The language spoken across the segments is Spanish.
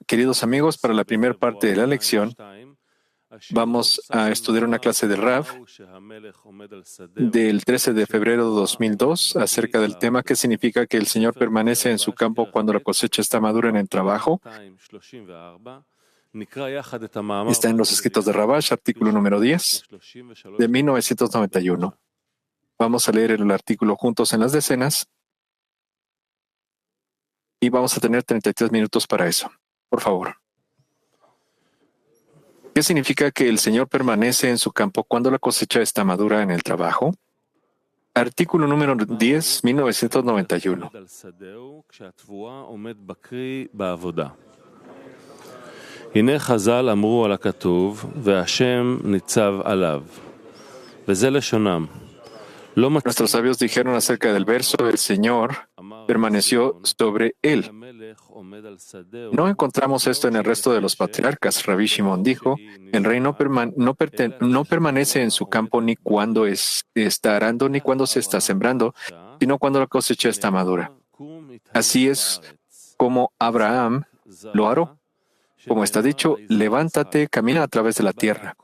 Queridos amigos, para la primera parte de la lección vamos a estudiar una clase de Rav del 13 de febrero de 2002 acerca del tema ¿qué significa que el Señor permanece en su campo cuando la cosecha está madura en el trabajo? Está en los escritos de Rabash, artículo número 10 de 1991. Vamos a leer el artículo juntos en las decenas y vamos a tener 33 minutos para eso. Por favor. ¿Qué significa que el Señor permanece en su campo cuando la cosecha está madura en el trabajo? Artículo número 10, 1991. הנה חז"ל אמרו על הכתוב, והשם ניצב עליו. וזה לשונם. Nuestros sabios dijeron acerca del verso, el Señor permaneció sobre él. No encontramos esto en el resto de los patriarcas. Rabbi Shimon dijo, el rey no permanece en su campo ni cuando está arando ni cuando se está sembrando, sino cuando la cosecha está madura. Así es como Abraham lo haró. Como está dicho, levántate, camina a través de la tierra.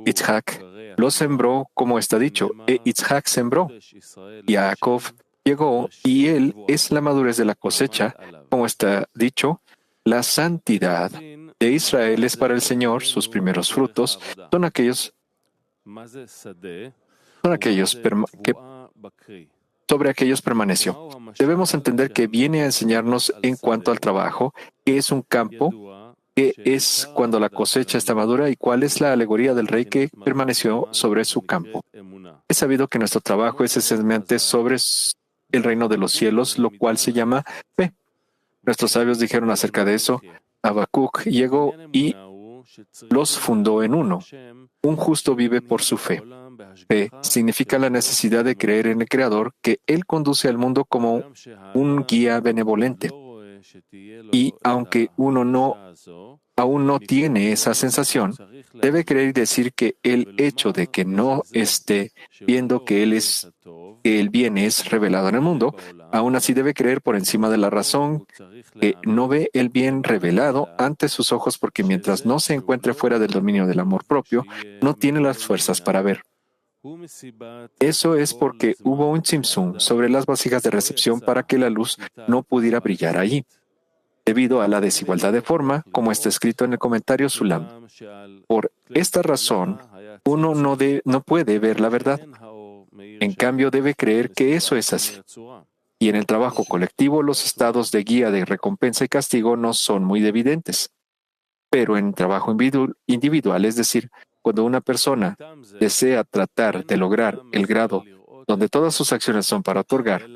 Yitzhak lo sembró, como está dicho, Yitzhak sembró. Jacob llegó, y él es la madurez de la cosecha, como está dicho, la santidad de Israel es para el Señor, sus primeros frutos son aquellos que sobre aquellos permaneció. Debemos entender que viene a enseñarnos en cuanto al trabajo, que es un campo, qué es cuando la cosecha está madura y cuál es la alegoría del rey que permaneció sobre su campo. Es sabido que nuestro trabajo es esencialmente sobre el reino de los cielos, lo cual se llama fe. Nuestros sabios dijeron acerca de eso, Habacuc llegó y los fundó en uno. Un justo vive por su fe. Fe significa la necesidad de creer en el Creador, que Él conduce al mundo como un guía benevolente. Y aunque uno aún no tiene esa sensación, debe creer y decir que el hecho de que no esté viendo que el bien es revelado en el mundo, aún así debe creer por encima de la razón que no ve el bien revelado ante sus ojos porque mientras no se encuentre fuera del dominio del amor propio, no tiene las fuerzas para ver. Eso es porque hubo un tzimtzum sobre las vasijas de recepción para que la luz no pudiera brillar allí, debido a la desigualdad de forma, como está escrito en el comentario Sulam. Por esta razón, uno no puede ver la verdad. En cambio, debe creer que eso es así. Y en el trabajo colectivo, los estados de guía de recompensa y castigo no son muy evidentes. Pero en el trabajo individual, es decir, cuando una persona desea tratar de lograr el grado donde todas sus acciones son para otorgar,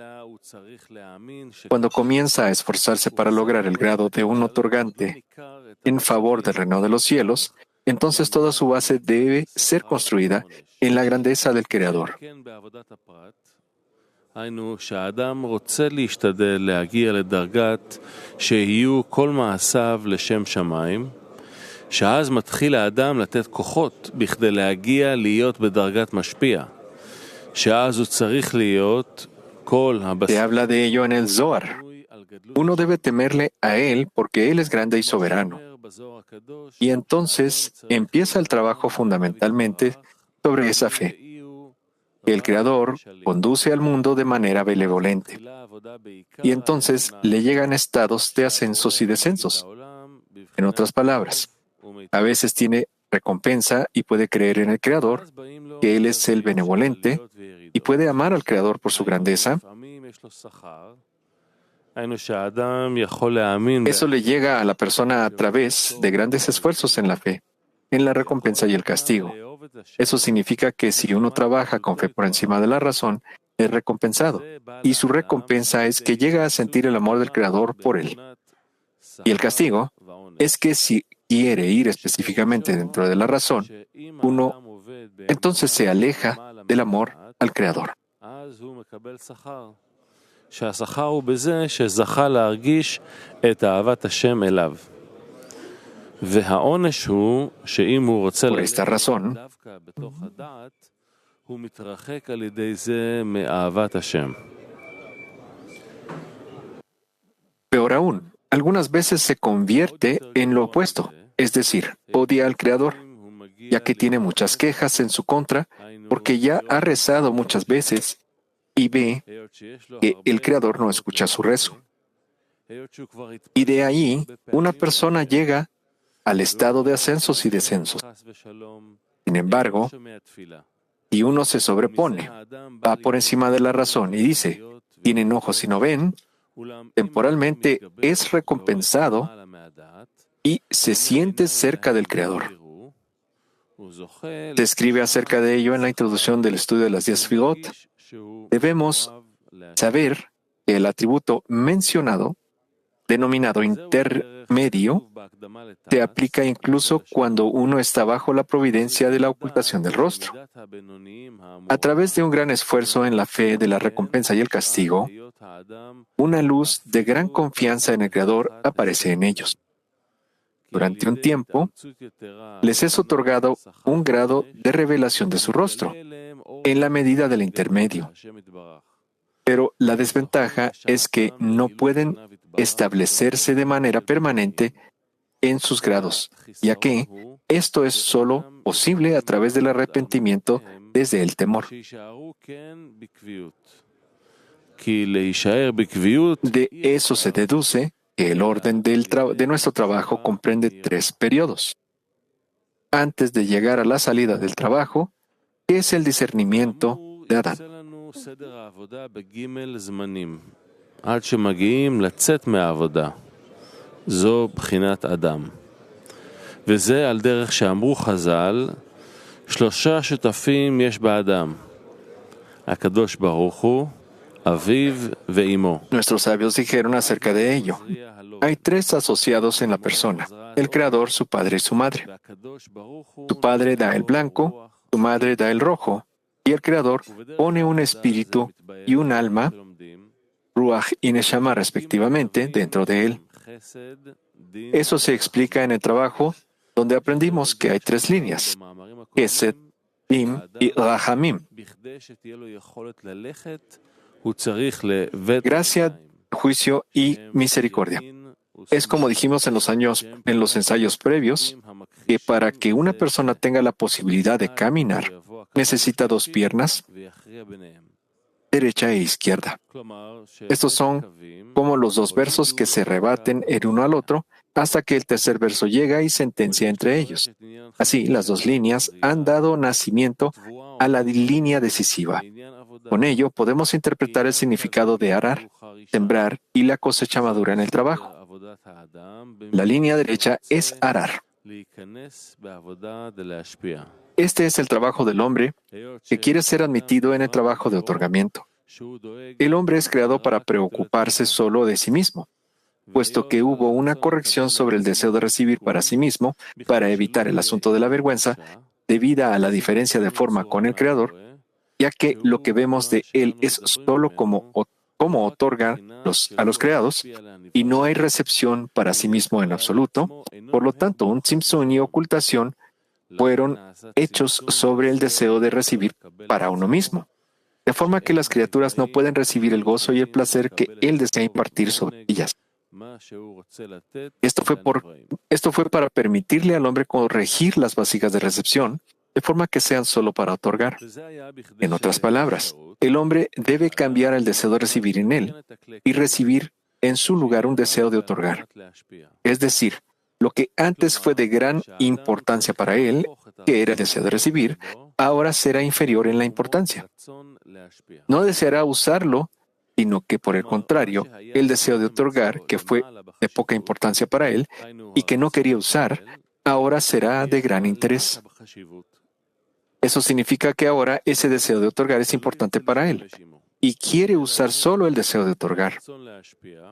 cuando comienza a esforzarse para lograr el grado de un otorgante en favor del reino de los cielos, entonces toda su base debe ser construida en la grandeza del Creador. שאז מתחיל האדם לתת כוחות בכדי להגיע להיות בדרגת משפיע. שאז הוא צריך להיות כל Se habla de ello en el Zohar. Uno debe temerle a él porque él es grande y soberano. Y entonces empieza el trabajo fundamentalmente sobre esa fe, que el Creador conduce al mundo de manera benevolente. Y entonces le llegan estados de ascensos y descensos. En otras palabras, a veces tiene recompensa y puede creer en el Creador, que Él es el benevolente, y puede amar al Creador por su grandeza. Eso le llega a la persona a través de grandes esfuerzos en la fe, en la recompensa y el castigo. Eso significa que si uno trabaja con fe por encima de la razón, es recompensado, y su recompensa es que llega a sentir el amor del Creador por él. Y el castigo es que si quiere ir específicamente dentro de la razón, uno entonces se aleja del amor al Creador. Por esta razón, Peor aún, algunas veces se convierte en lo opuesto, es decir, odia al Creador, ya que tiene muchas quejas en su contra, porque ya ha rezado muchas veces y ve que el Creador no escucha su rezo. Y de ahí, una persona llega al estado de ascensos y descensos. Sin embargo, si uno se sobrepone, va por encima de la razón y dice, tienen ojos y no ven, temporalmente es recompensado y se siente cerca del Creador. Se escribe acerca de ello en la introducción del estudio de las 10 Sefirot. Debemos saber que el atributo mencionado, denominado intermedio, se aplica incluso cuando uno está bajo la providencia de la ocultación del rostro. A través de un gran esfuerzo en la fe de la recompensa y el castigo, una luz de gran confianza en el Creador aparece en ellos. Durante un tiempo, les es otorgado un grado de revelación de su rostro, en la medida del intermedio. Pero la desventaja es que no pueden establecerse de manera permanente en sus grados, ya que esto es solo posible a través del arrepentimiento desde el temor. De eso se deduce que el orden de nuestro trabajo comprende 3 periodos. Antes de llegar a la salida del trabajo, que es el discernimiento de Adán. זו בחינת אדם. וזה על דרך שאמרו חז"ל, 3 שותפים יש באדם, הקדוש ברוך הוא, אביו ואמו. Nuestros sabios dijeron acerca de ello. Hay 3 asociados en la persona, el Creador, su padre y su madre. Su padre da el blanco, su madre da el rojo, y el Creador pone un espíritu y un alma, Ruach y Neshama respectivamente, dentro de él. Eso se explica en el trabajo, donde aprendimos que hay 3 líneas, Hesed, Din y Rahamim. Gracia, juicio y misericordia. Es como dijimos en los ensayos previos, que para que una persona tenga la posibilidad de caminar, necesita 2 piernas, derecha e izquierda. Estos son como los 2 versos que se rebaten el uno al otro hasta que el tercer verso llega y sentencia entre ellos. Así, las 2 líneas han dado nacimiento a la línea decisiva. Con ello, podemos interpretar el significado de arar, sembrar y la cosecha madura en el trabajo. La línea derecha es arar. Este es el trabajo del hombre que quiere ser admitido en el trabajo de otorgamiento. El hombre es creado para preocuparse solo de sí mismo, puesto que hubo una corrección sobre el deseo de recibir para sí mismo para evitar el asunto de la vergüenza debida a la diferencia de forma con el Creador, ya que lo que vemos de él es solo como otorga a los creados y no hay recepción para sí mismo en absoluto. Por lo tanto, un tzimtzum y ocultación fueron hechos sobre el deseo de recibir para uno mismo, de forma que las criaturas no pueden recibir el gozo y el placer que Él desea impartir sobre ellas. Esto fue para permitirle al hombre corregir las vasijas de recepción, de forma que sean solo para otorgar. En otras palabras, el hombre debe cambiar el deseo de recibir en él y recibir en su lugar un deseo de otorgar. Es decir, lo que antes fue de gran importancia para él, que era el deseo de recibir, ahora será inferior en la importancia. No deseará usarlo, sino que, por el contrario, el deseo de otorgar, que fue de poca importancia para él y que no quería usar, ahora será de gran interés. Eso significa que ahora ese deseo de otorgar es importante para él y quiere usar solo el deseo de otorgar.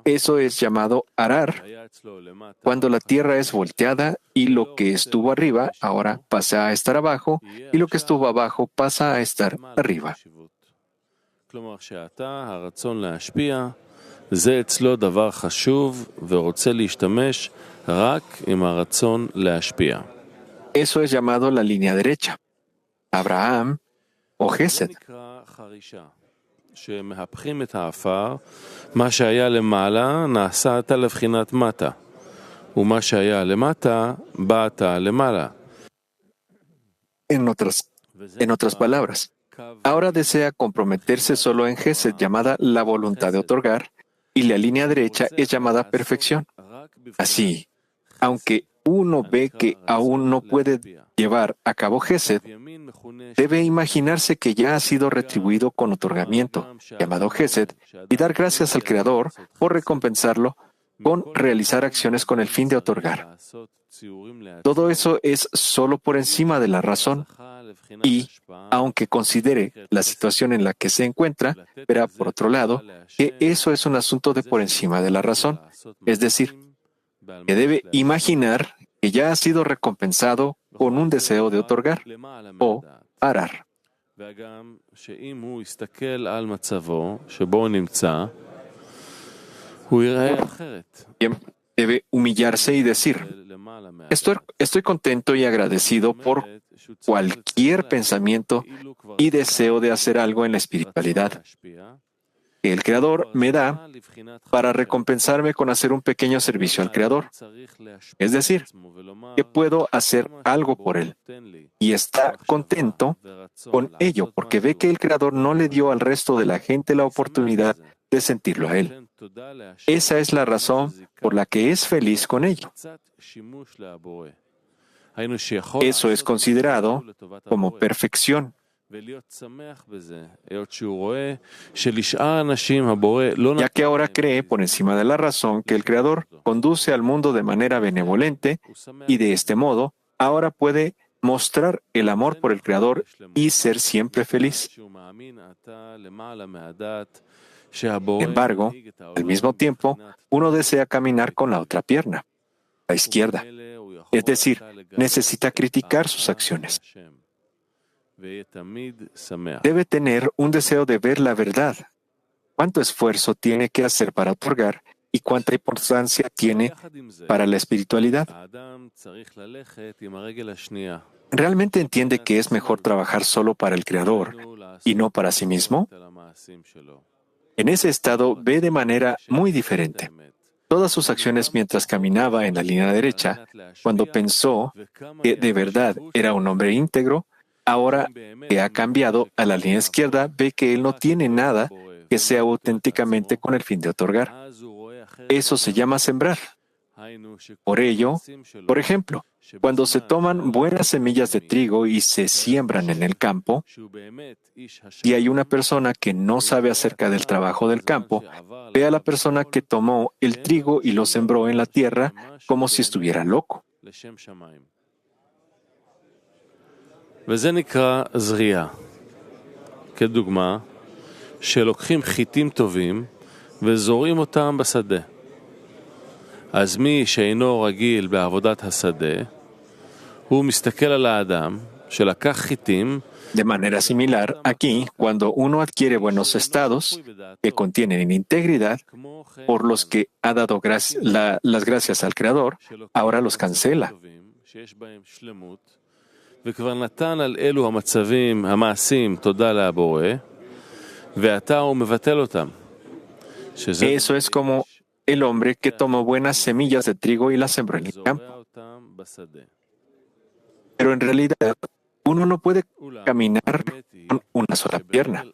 Eso es llamado arar, cuando la tierra es volteada y lo que estuvo arriba ahora pasa a estar abajo y lo que estuvo abajo pasa a estar arriba. Eso es llamado la línea derecha, Abraham o Gesed. מה שהיה למעלה נעשה עתה לבחינת מטה, ומה שהיה למטה בא עתה למעלה. En otras palabras, ahora desea comprometerse solo en Gesed, llamada la voluntad de otorgar, y la línea derecha es llamada perfección. Así, aunque uno ve que aún no puede llevar a cabo Gesed, debe imaginarse que ya ha sido retribuido con otorgamiento, llamado Gesed, y dar gracias al Creador por recompensarlo con realizar acciones con el fin de otorgar. Todo eso es solo por encima de la razón y, aunque considere la situación en la que se encuentra, verá por otro lado que eso es un asunto de por encima de la razón, es decir, que debe imaginar que ya ha sido recompensado con un deseo de otorgar o parar. Debe humillarse y decir, estoy contento y agradecido por cualquier pensamiento y deseo de hacer algo en la espiritualidad que el Creador me da para recompensarme con hacer un pequeño servicio al Creador. Es decir, que puedo hacer algo por Él. Y está contento con ello porque ve que el Creador no le dio al resto de la gente la oportunidad de sentirlo a Él. Esa es la razón por la que es feliz con ello. Eso es considerado como perfección. Ya que ahora cree por encima de la razón que el Creador conduce al mundo de manera benevolente y de este modo ahora puede mostrar el amor por el Creador y ser siempre feliz. Sin embargo, al mismo tiempo, uno desea caminar con la otra pierna, la izquierda. Es decir, necesita criticar sus acciones. Debe tener un deseo de ver la verdad. ¿Cuánto esfuerzo tiene que hacer para otorgar y cuánta importancia tiene para la espiritualidad? ¿Realmente entiende que es mejor trabajar solo para el Creador y no para sí mismo? En ese estado ve de manera muy diferente todas sus acciones mientras caminaba en la línea derecha, cuando pensó que de verdad era un hombre íntegro. Ahora que ha cambiado a la línea izquierda, ve que él no tiene nada que sea auténticamente con el fin de otorgar. Eso se llama sembrar. Por ello, por ejemplo, cuando se toman buenas semillas de trigo y se siembran en el campo, y hay una persona que no sabe acerca del trabajo del campo, ve a la persona que tomó el trigo y lo sembró en la tierra como si estuviera loco. וזה נקרא זריעה. כדוגמה, שלוקחים חיטים טובים וזורים אותם בשדה. אז מי שאינו רגיל בעבודת השדה, הוא מסתכל על האדם שלקח חיטים. De manera similar, aquí, cuando uno adquiere buenos estados que contienen integridad, por los que ha dado las gracias al Creador, ahora los cancela. וכבר נתן על אלו המצבים, המעשים, תודה לבורא, ועתה הוא מבטל אותם. Eso es como el hombre que tomó buenas semillas de trigo y las sembró en el campo. Pero en realidad, uno no puede caminar con una sola pierna.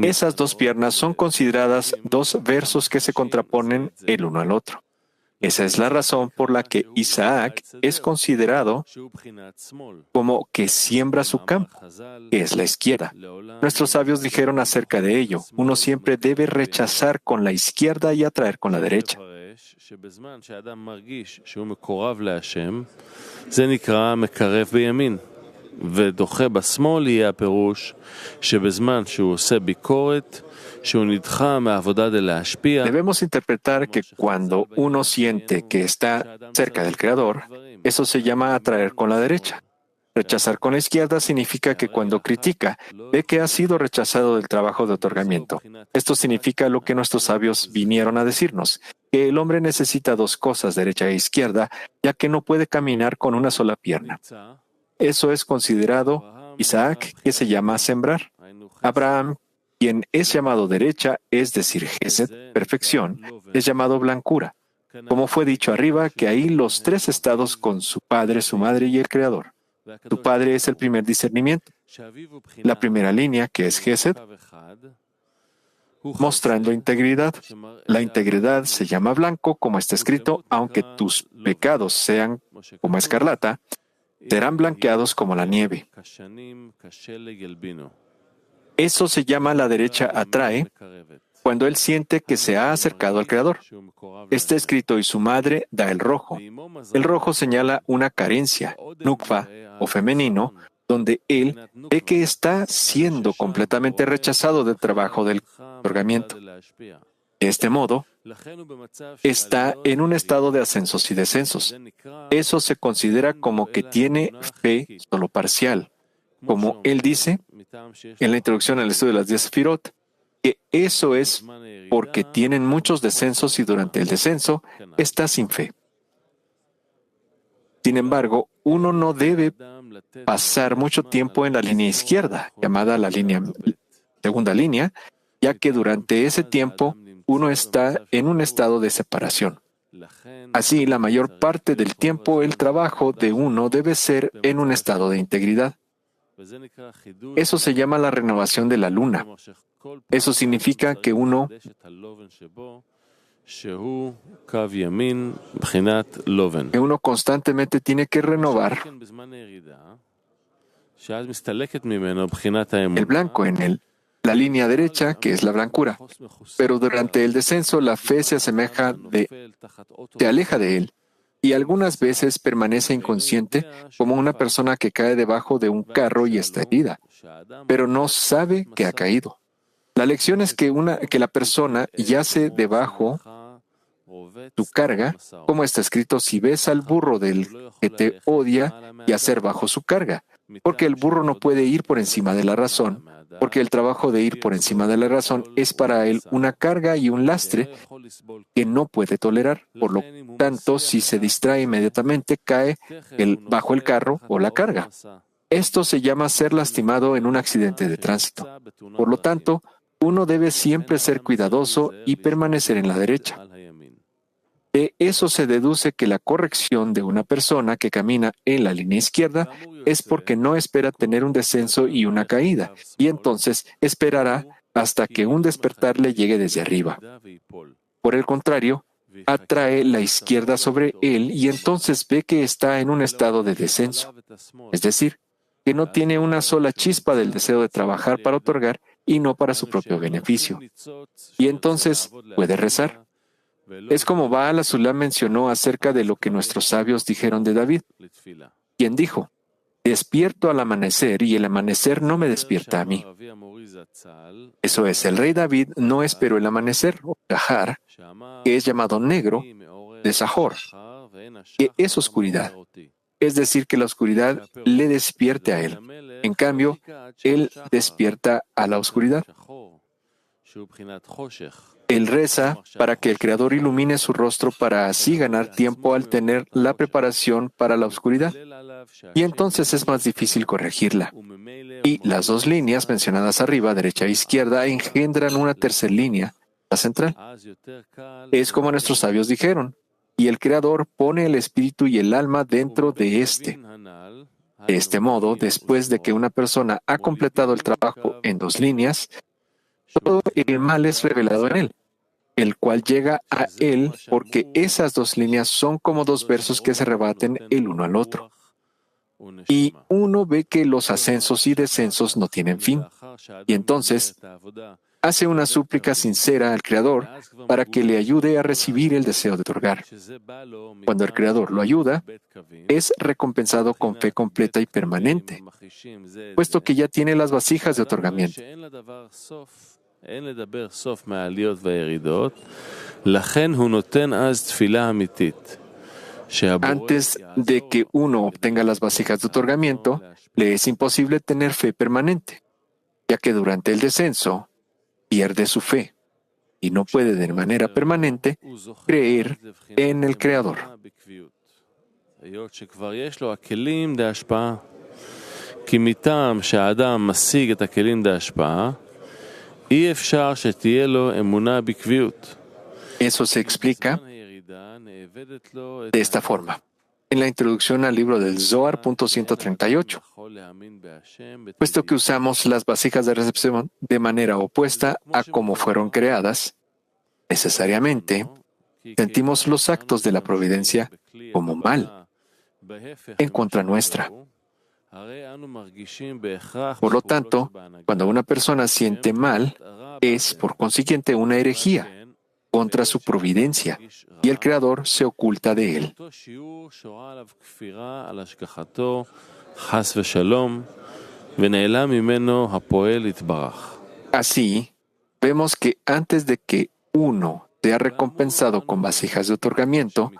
Esas dos piernas son consideradas dos versos que se contraponen el uno al otro. Esa es la razón por la que Isaac es considerado como que siembra su campo, que es la izquierda. Nuestros sabios dijeron acerca de ello, uno siempre debe rechazar con la izquierda y atraer con la derecha. ודוחה בשמאל יהיה הפירוש שבזמן שהוא עושה ביקורת שהוא נדחה מהעבודה de להשפיע. Debemos interpretar que cuando uno siente que está cerca del Creador, eso se llama atraer con la derecha. Rechazar con la izquierda significa que cuando critica, ve que ha sido rechazado del trabajo de otorgamiento. Esto significa lo que nuestros sabios vinieron a decirnos, que el hombre necesita dos cosas, derecha e izquierda, ya que no puede caminar con una sola pierna. eso es considerado Isaac, que se llama sembrar. Abraham, quien es llamado derecha, es decir, Gesed, perfección, es llamado blancura. Como fue dicho arriba, que ahí los tres estados con su padre, su madre y el Creador. Su padre es el primer discernimiento. La primera línea, que es Gesed, mostrando integridad. La integridad se llama blanco, como está escrito, aunque tus pecados sean como escarlata, serán blanqueados como la nieve. Eso se llama la derecha atrae, cuando él siente que se ha acercado al Creador. Está escrito, y su madre da el rojo. El rojo señala una carencia, nukva o femenino, donde él ve que está siendo completamente rechazado del trabajo del otorgamiento. De este modo, está en un estado de ascensos y descensos. Eso se considera como que tiene fe solo parcial. Como él dice en la introducción al estudio de las 10 Sefirot, que eso es porque tienen muchos descensos y durante el descenso está sin fe. Sin embargo, uno no debe pasar mucho tiempo en la línea izquierda, llamada la segunda línea, ya que durante ese tiempo uno está en un estado de separación. Así, la mayor parte del tiempo el trabajo de uno debe ser en un estado de integridad. Eso se llama la renovación de la luna. Eso significa que uno constantemente tiene que renovar el blanco en él, la línea derecha, que es la blancura. Pero durante el descenso, la fe se aleja de él, y algunas veces permanece inconsciente, como una persona que cae debajo de un carro y está herida, pero no sabe que ha caído. La lección es que la persona yace debajo tu carga, como está escrito, si ves al burro del que te odia, yacer bajo su carga, porque el burro no puede ir por encima de la razón, porque el trabajo de ir por encima de la razón es para él una carga y un lastre que no puede tolerar. Por lo tanto, si se distrae inmediatamente, cae bajo el carro o la carga. Esto se llama ser lastimado en un accidente de tránsito. Por lo tanto, uno debe siempre ser cuidadoso y permanecer en la derecha. De eso se deduce que la corrección de una persona que camina en la línea izquierda es porque no espera tener un descenso y una caída, y entonces esperará hasta que un despertar le llegue desde arriba. Por el contrario, atrae la izquierda sobre él y entonces ve que está en un estado de descenso, es decir, que no tiene una sola chispa del deseo de trabajar para otorgar y no para su propio beneficio. Y entonces puede rezar. Es como Baal HaSulam mencionó acerca de lo que nuestros sabios dijeron de David, quien dijo, despierto al amanecer y el amanecer no me despierta a mí. Eso es, el rey David no esperó el amanecer, o Shahar, que es llamado negro, de Sahor, que es oscuridad. Es decir, que la oscuridad le despierte a él. En cambio, él despierta a la oscuridad. Él reza para que el Creador ilumine su rostro para así ganar tiempo al tener la preparación para la oscuridad. Y entonces es más difícil corregirla. Y las dos líneas mencionadas arriba, derecha e izquierda, engendran una tercera línea, la central. Es como nuestros sabios dijeron, y el Creador pone el espíritu y el alma dentro de este. De este modo, después de que una persona ha completado el trabajo en dos líneas, todo el mal es revelado en él, el cual llega a él porque esas dos líneas son como dos versos que se rebaten el uno al otro. Y uno ve que los ascensos y descensos no tienen fin. Y entonces hace una súplica sincera al Creador para que le ayude a recibir el deseo de otorgar. Cuando el Creador lo ayuda, es recompensado con fe completa y permanente, puesto que ya tiene las vasijas de otorgamiento. Antes de que uno obtenga las vasijas de otorgamiento, le es imposible tener fe permanente, ya que durante el descenso pierde su fe y no puede de manera permanente creer en el Creador. כי מטעם שהאדם משיג את הכלים בהשפעה, אי אפשר שתהיה לו אמונה בקביעות. Eso se explica de esta forma. En la introducción al libro del Zohar, punto 138, puesto que usamos las vasijas de recepción de manera opuesta a cómo fueron creadas, necesariamente sentimos los actos de la providencia como mal, en contra nuestra. Por lo tanto, cuando una persona siente mal, es por consiguiente una herejía contra su providencia, y el Creador se oculta de él. Así, vemos que antes de que uno sea recompensado con vasijas de otorgamiento,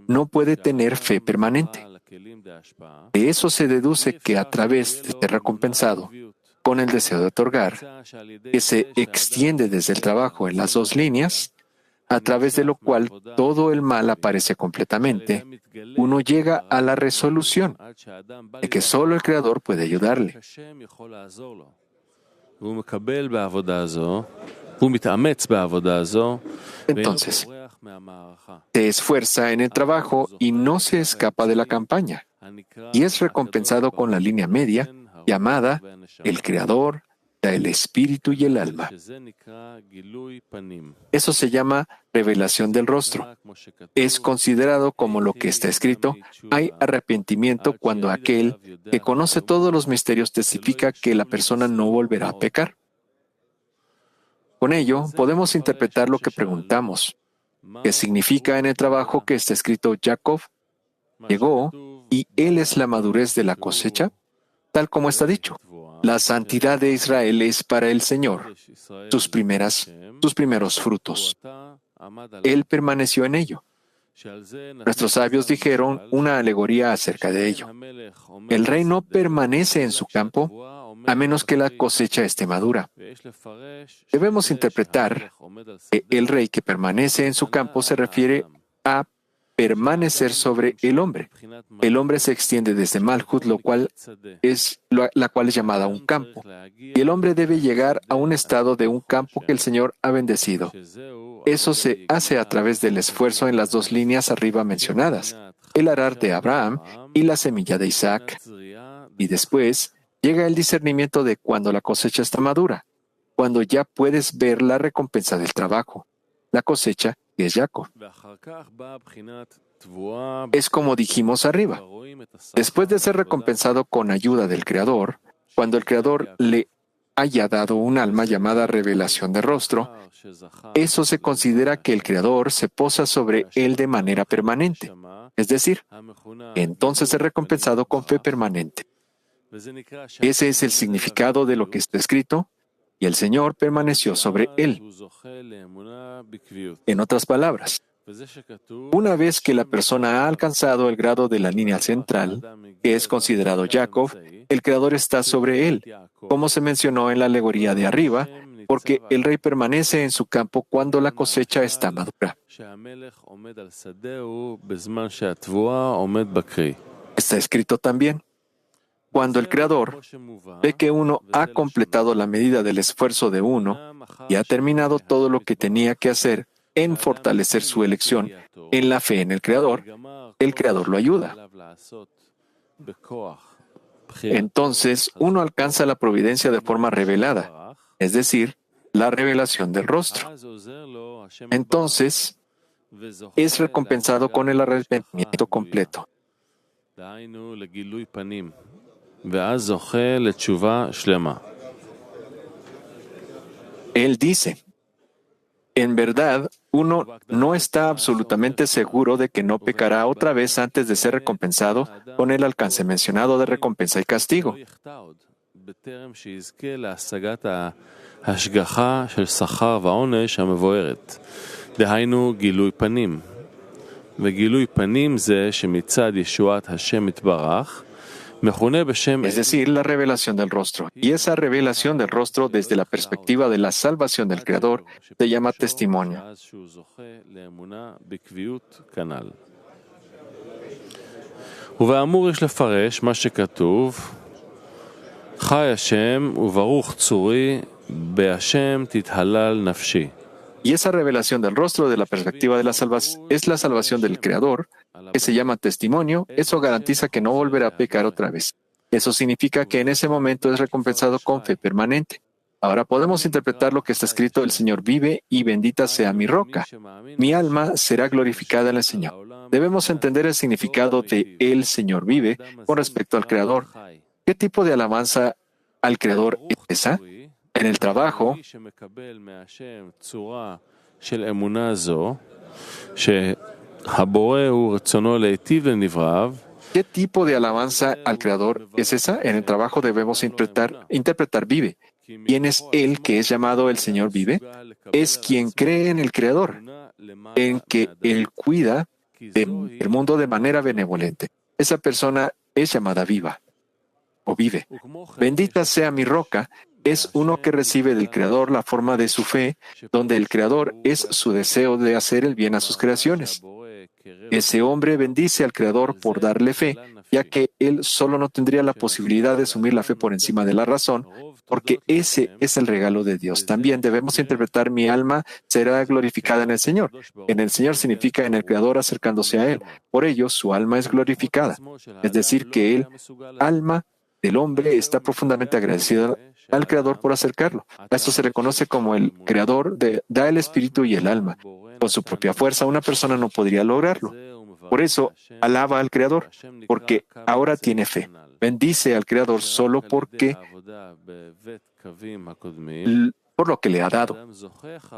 no puede tener fe permanente. De eso se deduce que a través de ser recompensado con el deseo de otorgar, que se extiende desde el trabajo en las dos líneas, a través de lo cual todo el mal aparece completamente, uno llega a la resolución de que solo el Creador puede ayudarle. Entonces, se esfuerza en el trabajo y no se escapa de la campaña, y es recompensado con la línea media llamada el Creador, el Espíritu y el alma. Eso se llama revelación del rostro. Es considerado como lo que está escrito: hay arrepentimiento cuando aquel que conoce todos los misterios testifica que la persona no volverá a pecar. Con ello, podemos interpretar lo que preguntamos. ¿Qué significa en el trabajo que está escrito Jacob llegó y él es la madurez de la cosecha? Tal como está dicho, la santidad de Israel es para el Señor, sus primeros frutos. Él permaneció en ello. Nuestros sabios dijeron una alegoría acerca de ello. El rey no permanece en su campo a menos que la cosecha esté madura. Debemos interpretar que el rey que permanece en su campo se refiere a permanecer sobre el hombre. El hombre se extiende desde Malhut, la cual es llamada un campo. Y el hombre debe llegar a un estado de un campo que el Señor ha bendecido. Eso se hace a través del esfuerzo en las dos líneas arriba mencionadas, el arar de Abraham y la semilla de Isaac. Y después llega el discernimiento de cuando la cosecha está madura, cuando ya puedes ver la recompensa del trabajo. La cosecha que es Jacob. Es como dijimos arriba. Después de ser recompensado con ayuda del Creador, cuando el Creador le haya dado un alma llamada revelación de rostro, eso se considera que el Creador se posa sobre él de manera permanente. Es decir, entonces es recompensado con fe permanente. Ese es el significado de lo que está escrito: y el Señor permaneció sobre él. En otras palabras, una vez que la persona ha alcanzado el grado de la línea central, que es considerado Jacob, el Creador está sobre él, como se mencionó en la alegoría de arriba, porque el rey permanece en su campo cuando la cosecha está madura. Está escrito también: cuando el Creador ve que uno ha completado la medida del esfuerzo de uno y ha terminado todo lo que tenía que hacer en fortalecer su elección en la fe en el Creador lo ayuda. Entonces, uno alcanza la providencia de forma revelada, es decir, la revelación del rostro. Entonces, es recompensado con el arrepentimiento completo. Él dice: en verdad, uno no está absolutamente seguro de que no pecará otra vez antes de ser recompensado con el alcance mencionado de recompensa y castigo. Es decir, la revelación del rostro. Y esa revelación del rostro desde la perspectiva de la salvación del Creador se llama testimonio. חי השם וברוך צורי, בהשם תתהלל נפשי. Y esa revelación del rostro de la perspectiva de la salvación es la salvación del Creador, que se llama testimonio. Eso garantiza que no volverá a pecar otra vez. Eso significa que en ese momento es recompensado con fe permanente. Ahora podemos interpretar lo que está escrito: el Señor vive y bendita sea mi roca. Mi alma será glorificada en el Señor. Debemos entender el significado de el Señor vive con respecto al Creador. ¿Qué tipo de alabanza al Creador es esa? En el trabajo, ¿qué tipo de alabanza al Creador es esa? En el trabajo debemos interpretar vive. ¿Quién es Él que es llamado el Señor vive? Es quien cree en el Creador, en que Él cuida del mundo de manera benevolente. Esa persona es llamada viva o vive. Bendita sea mi roca. Es uno que recibe del Creador la forma de su fe, donde el Creador es su deseo de hacer el bien a sus creaciones. Ese hombre bendice al Creador por darle fe, ya que él solo no tendría la posibilidad de asumir la fe por encima de la razón, porque ese es el regalo de Dios. También debemos interpretar: mi alma será glorificada en el Señor. En el Señor significa en el Creador acercándose a Él. Por ello, su alma es glorificada. Es decir, que el alma del hombre está profundamente agradecida al Creador por acercarlo. A esto se le conoce como el Creador da el espíritu y el alma. Con su propia fuerza, una persona no podría lograrlo. Por eso, alaba al Creador, porque ahora tiene fe. Bendice al Creador solo por lo que le ha dado.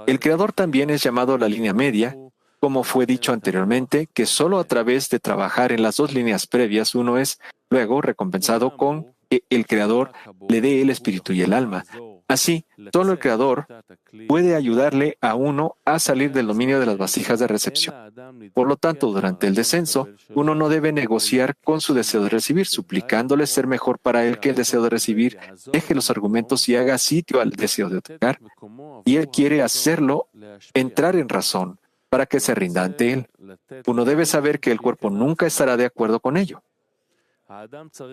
El Creador también es llamado la línea media, como fue dicho anteriormente, que solo a través de trabajar en las dos líneas previas uno es luego recompensado con que el Creador le dé el espíritu y el alma. Así, solo el Creador puede ayudarle a uno a salir del dominio de las vasijas de recepción. Por lo tanto, durante el descenso, uno no debe negociar con su deseo de recibir, suplicándole ser mejor para él que el deseo de recibir deje los argumentos y haga sitio al deseo de otorgar. Y él quiere hacerlo entrar en razón para que se rinda ante él. Uno debe saber que el cuerpo nunca estará de acuerdo con ello.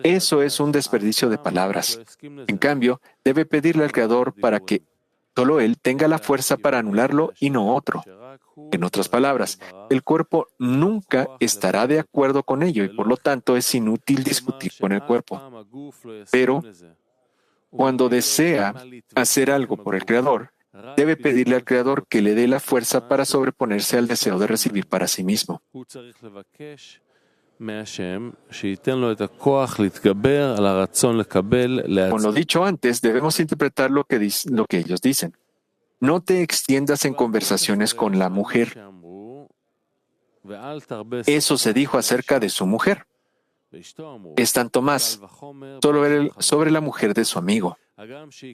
Eso es un desperdicio de palabras. En cambio, debe pedirle al Creador para que solo Él tenga la fuerza para anularlo y no otro. En otras palabras, el cuerpo nunca estará de acuerdo con ello y por lo tanto es inútil discutir con el cuerpo. Pero cuando desea hacer algo por el Creador, debe pedirle al Creador que le dé la fuerza para sobreponerse al deseo de recibir para sí mismo. Con lo dicho antes, debemos interpretar lo que ellos dicen. No te extiendas en conversaciones con la mujer. Eso se dijo acerca de su mujer. Es tanto más sobre la mujer de su amigo.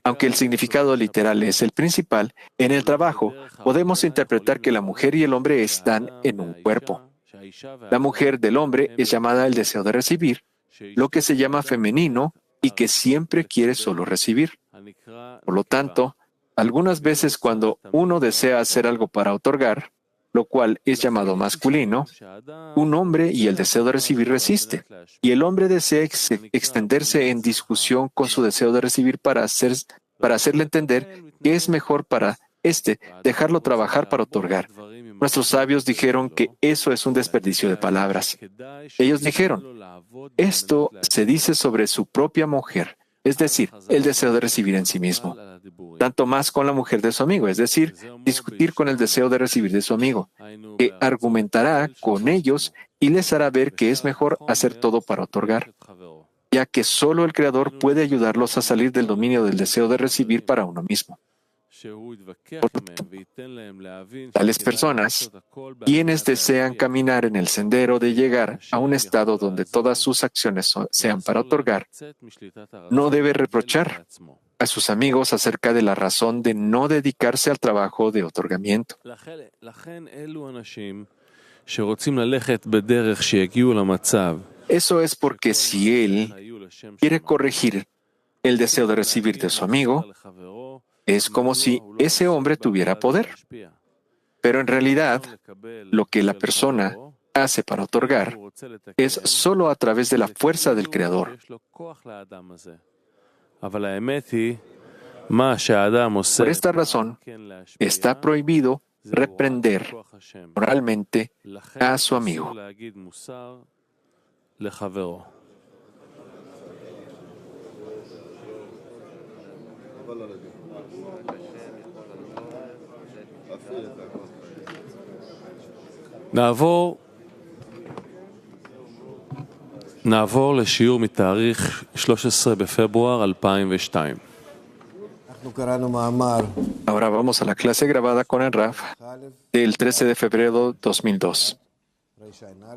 Aunque el significado literal es el principal, en el trabajo podemos interpretar que la mujer y el hombre están en un cuerpo. La mujer del hombre es llamada el deseo de recibir, lo que se llama femenino y que siempre quiere solo recibir. Por lo tanto, algunas veces cuando uno desea hacer algo para otorgar, lo cual es llamado masculino, un hombre y el deseo de recibir resiste, y el hombre desea extenderse en discusión con su deseo de recibir para hacerle entender que es mejor para dejarlo trabajar para otorgar. Nuestros sabios dijeron que eso es un desperdicio de palabras. Ellos dijeron, esto se dice sobre su propia mujer, es decir, el deseo de recibir en sí mismo. Tanto más con la mujer de su amigo, es decir, discutir con el deseo de recibir de su amigo, que argumentará con ellos y les hará ver que es mejor hacer todo para otorgar, ya que solo el Creador puede ayudarlos a salir del dominio del deseo de recibir para uno mismo. Tales personas, quienes desean caminar en el sendero de llegar a un estado donde todas sus acciones sean para otorgar, no debe reprochar a sus amigos acerca de la razón de no dedicarse al trabajo de otorgamiento. Eso es porque si él quiere corregir el deseo de recibir de su amigo, es como si ese hombre tuviera poder. Pero en realidad, lo que la persona hace para otorgar es solo a través de la fuerza del Creador. Por esta razón, está prohibido reprender moralmente a su amigo. נעבור לשיעור מתאריך 13 בפברואר 2002. Ahora vamos a la clase grabada con el Raf del 13 de febrero 2002.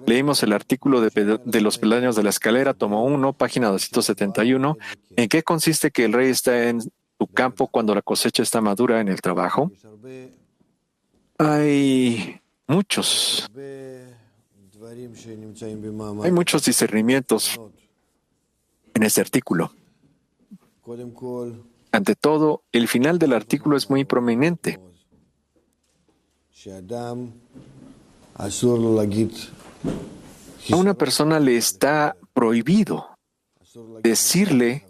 Leímos el artículo de los peldaños de la escalera, tomo 1, página 271. ¿En qué consiste que el rey está en su campo cuando la cosecha está madura en el trabajo? Hay muchos discernimientos en este artículo. Ante todo, el final del artículo es muy prominente. A una persona le está prohibido decirle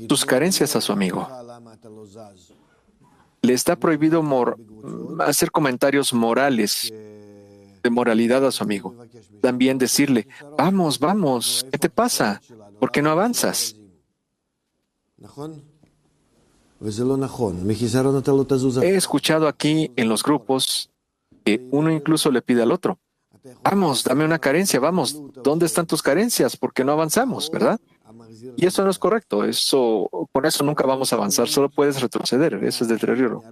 sus carencias a su amigo. Le está prohibido hacer comentarios morales, de moralidad a su amigo. También decirle, vamos, ¿qué te pasa? ¿Por qué no avanzas? He escuchado aquí en los grupos que uno incluso le pide al otro, vamos, dame una carencia, vamos, ¿dónde están tus carencias? ¿Por qué no avanzamos, verdad? Y eso no es correcto, con eso nunca vamos a avanzar, solo puedes retroceder, eso es deterioro.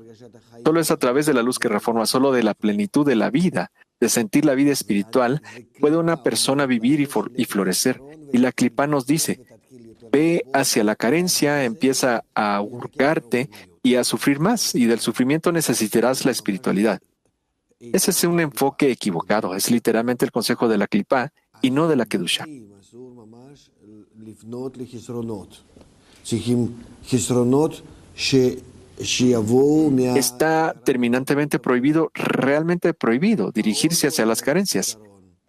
Solo es a través de la luz que reforma, solo de la plenitud de la vida, de sentir la vida espiritual, puede una persona vivir y florecer. Y la Clipá nos dice, ve hacia la carencia, empieza a hurgarte y a sufrir más, y del sufrimiento necesitarás la espiritualidad. Ese es un enfoque equivocado, es literalmente el consejo de la Clipá y no de la Kedusha. Está terminantemente prohibido, realmente prohibido, dirigirse hacia las carencias.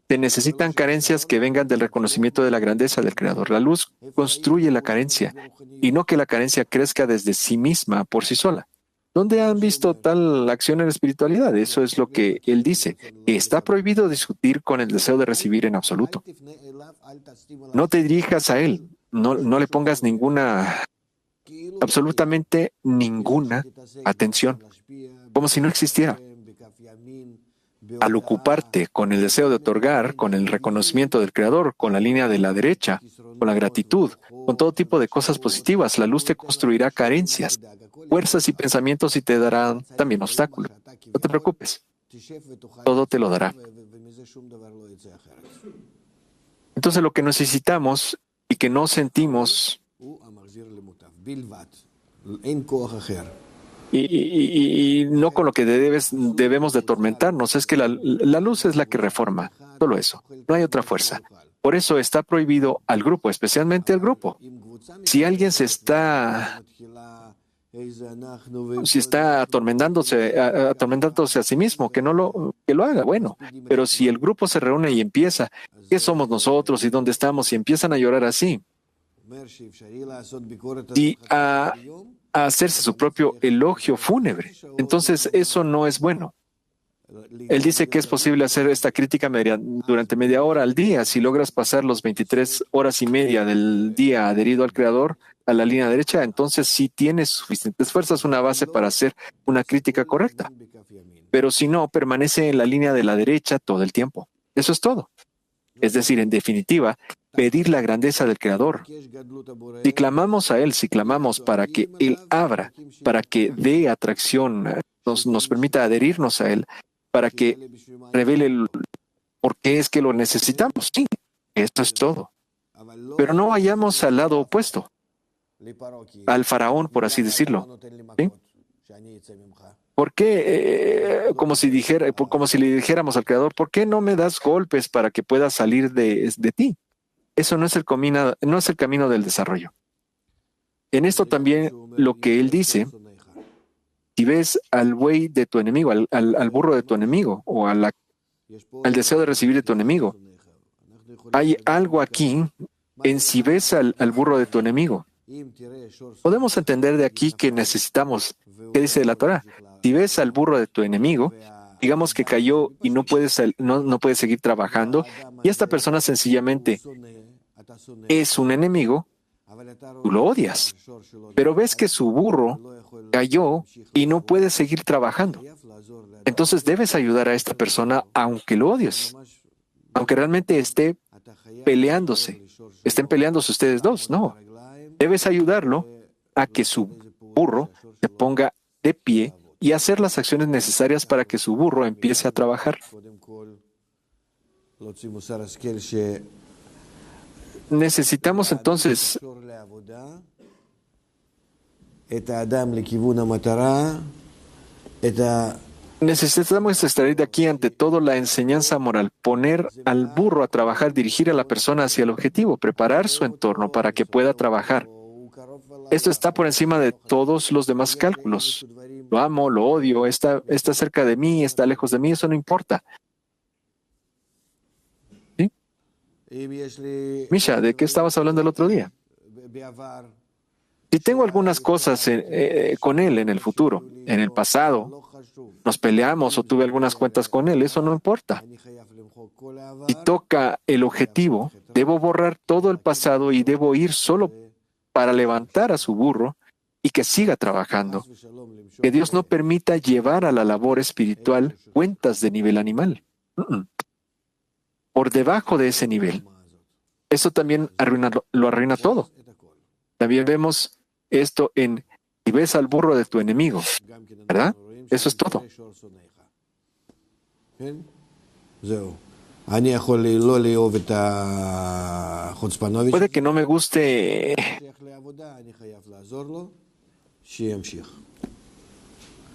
Se necesitan carencias que vengan del reconocimiento de la grandeza del Creador. La luz construye la carencia y no que la carencia crezca desde sí misma por sí sola. ¿Dónde han visto tal acción en la espiritualidad? Eso es lo que él dice. Está prohibido discutir con el deseo de recibir en absoluto. No te dirijas a él. No le pongas absolutamente ninguna atención, como si no existiera. Al ocuparte con el deseo de otorgar, con el reconocimiento del Creador, con la línea de la derecha, con la gratitud, con todo tipo de cosas positivas, la luz te construirá carencias, fuerzas y pensamientos y te darán también obstáculos. No te preocupes, todo te lo dará. Entonces lo que necesitamos y que no sentimos y no con lo que debemos de atormentarnos, es que la luz es la que reforma, solo eso, no hay otra fuerza. Por eso está prohibido al grupo, especialmente al grupo. Si alguien si está atormentándose a sí mismo, que lo haga, bueno. Pero si el grupo se reúne y empieza, ¿qué somos nosotros y dónde estamos? Y empiezan a llorar así. Y a hacerse su propio elogio fúnebre. Entonces, eso no es bueno. Él dice que es posible hacer esta crítica durante media hora al día. Si logras pasar los 23 horas y media del día adherido al Creador, a la línea derecha, entonces sí tienes suficientes fuerzas, una base para hacer una crítica correcta. Pero si no, permanece en la línea de la derecha todo el tiempo. Eso es todo. Es decir, en definitiva, pedir la grandeza del Creador. Si clamamos a Él, si clamamos para que Él abra, para que dé atracción, nos permita adherirnos a Él, para que revele por qué es que lo necesitamos. Sí, esto es todo. Pero no vayamos al lado opuesto, al faraón, por así decirlo. ¿Sí? ¿Por qué, como si le dijéramos al Creador, ¿por qué no me das golpes para que pueda salir de ti? Eso no es el camino del desarrollo. En esto también lo que él dice, si ves al buey de tu enemigo, al burro de tu enemigo, o al deseo de recibir de tu enemigo, hay algo aquí en si ves al burro de tu enemigo. Podemos entender de aquí que necesitamos, ¿qué dice la Torah? Si ves al burro de tu enemigo, digamos que cayó y no puede seguir trabajando, y esta persona sencillamente es un enemigo, tú lo odias. Pero ves que su burro cayó y no puede seguir trabajando. Entonces debes ayudar a esta persona aunque lo odies, aunque realmente estén peleándose ustedes dos, no. Debes ayudarlo a que su burro se ponga de pie y hacer las acciones necesarias para que su burro empiece a trabajar. Necesitamos entonces extraer de aquí ante todo la enseñanza moral, poner al burro a trabajar, dirigir a la persona hacia el objetivo, preparar su entorno para que pueda trabajar. Esto está por encima de todos los demás cálculos. Lo amo, lo odio, está cerca de mí, está lejos de mí, eso no importa. ¿Sí? Misha, ¿de qué estabas hablando el otro día? Si tengo algunas cosas con él en el futuro, en el pasado, nos peleamos o tuve algunas cuentas con él, eso no importa. Si toca el objetivo, debo borrar todo el pasado y debo ir solo para levantar a su burro y que siga trabajando. Que Dios no permita llevar a la labor espiritual cuentas de nivel animal. Por debajo de ese nivel. Eso también lo arruina todo. También vemos esto en si ves al burro de tu enemigo, ¿verdad? Eso es todo. Puede que no me guste.